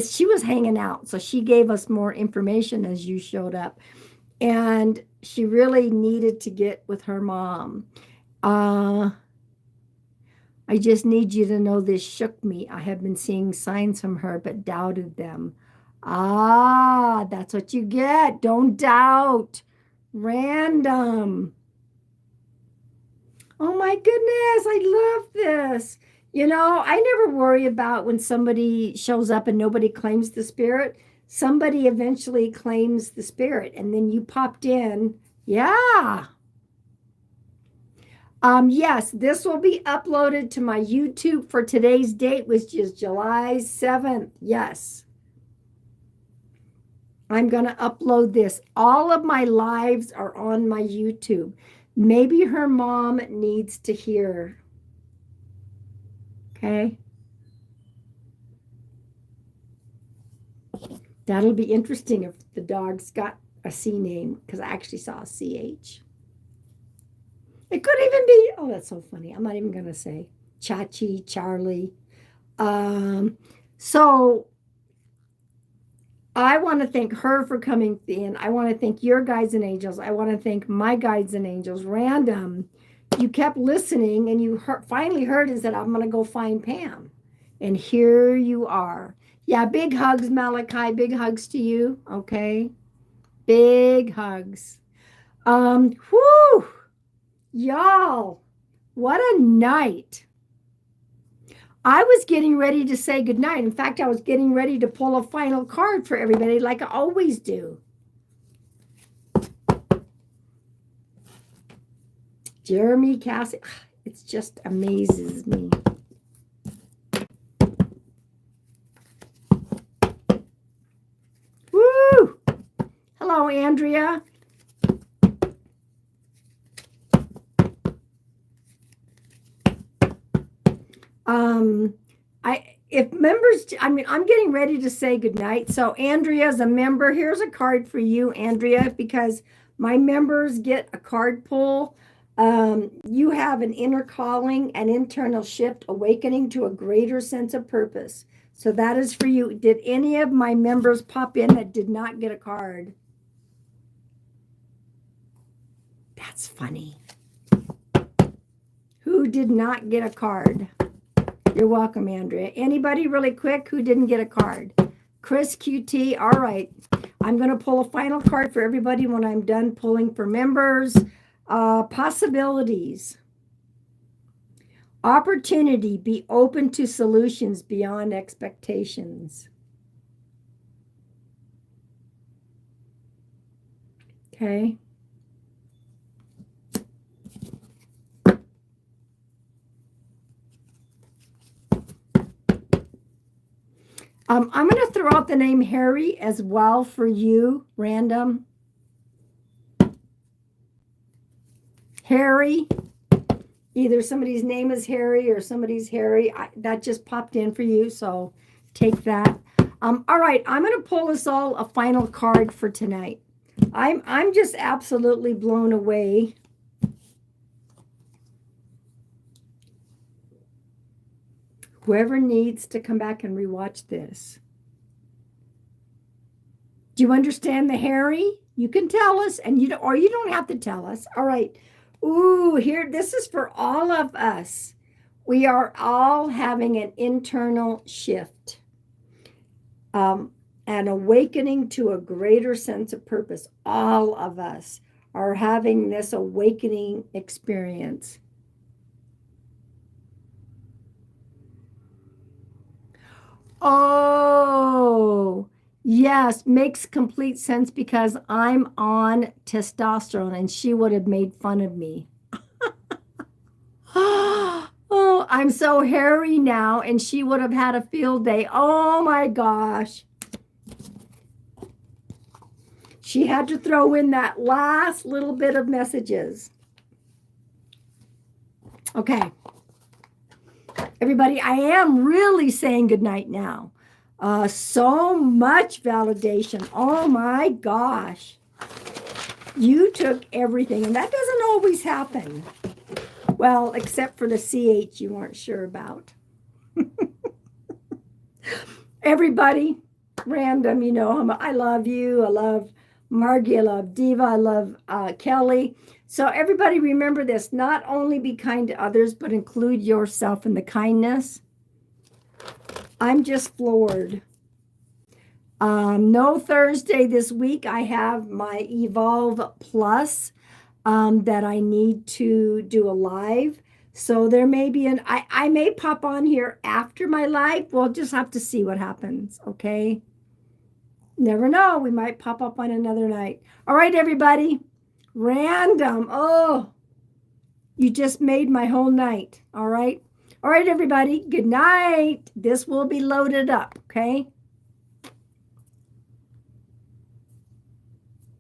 She was hanging out, so she gave us more information as you showed up. And she really needed to get with her mom. Uh, I just need you to know this shook me. I have been seeing signs from her, but doubted them. Ah, that's what you get. Don't doubt. Random. Oh my goodness, I love this. You know, I never worry about when somebody shows up and nobody claims the spirit. Somebody eventually claims the spirit, and then you popped in. Yeah. Yes, this will be uploaded to my YouTube for today's date, which is July 7th. Yes. I'm going to upload this. All of my lives are on my YouTube. Maybe her mom needs to hear. Okay. That'll be interesting if the dog's got a C name, because I actually saw a CH. It could even be, oh, that's so funny. I'm not even going to say Chachi, Charlie. So I want to thank her for coming in. I want to thank your guides and angels. I want to thank my guides and angels. Random, you kept listening and you finally heard is that I'm going to go find Pam. And here you are. Yeah, big hugs, Malachi. Big hugs to you. Okay. Big hugs. Whoo! Y'all, what a night. I was getting ready to say goodnight. In fact, I was getting ready to pull a final card for everybody like I always do. Jeremy Cassie, it just amazes me. Woo! Hello, Andrea. If members, I'm getting ready to say goodnight. So Andrea's a member. Here's a card for you, Andrea, because my members get a card pull. You have an inner calling, an internal shift, awakening to a greater sense of purpose. So that is for you. Did any of my members pop in that did not get a card? That's funny. Who did not get a card? You're welcome, Andrea. Anybody really quick who didn't get a card? Chris QT. All right. I'm going to pull a final card for everybody when I'm done pulling for members. Possibilities. Opportunity. Be open to solutions beyond expectations. Okay. I'm going to throw out the name Harry as well for you, random. Harry. Either somebody's name is Harry or somebody's Harry. That just popped in for you, so take that. All right, I'm going to pull us all a final card for tonight. I'm just absolutely blown away. Whoever needs to come back and rewatch this. Do you understand the Harry? You can tell us, and you don't have to tell us. All right. Ooh, here, this is for all of us. We are all having an internal shift, an awakening to a greater sense of purpose. All of us are having this awakening experience. Oh, yes, makes complete sense because I'm on testosterone and she would have made fun of me. Oh, I'm so hairy now and she would have had a field day. Oh my gosh. She had to throw in that last little bit of messages. Okay. Everybody, I am really saying goodnight now. So much validation. Oh my gosh. You took everything, and that doesn't always happen. Well, except for the CH you weren't sure about. Everybody, random, you know, I love you. I love Margie, I love Diva. I love Kelly. So everybody remember this. Not only be kind to others, but include yourself in the kindness. I'm just floored. No Thursday this week. I have my Evolve Plus that I need to do a live. So there may be I may pop on here after my live. We'll just have to see what happens. Okay. Never know. We might pop up on another night. All right, everybody. Random. Oh, you just made my whole night. All right. All right, everybody. Good night. This will be loaded up. Okay.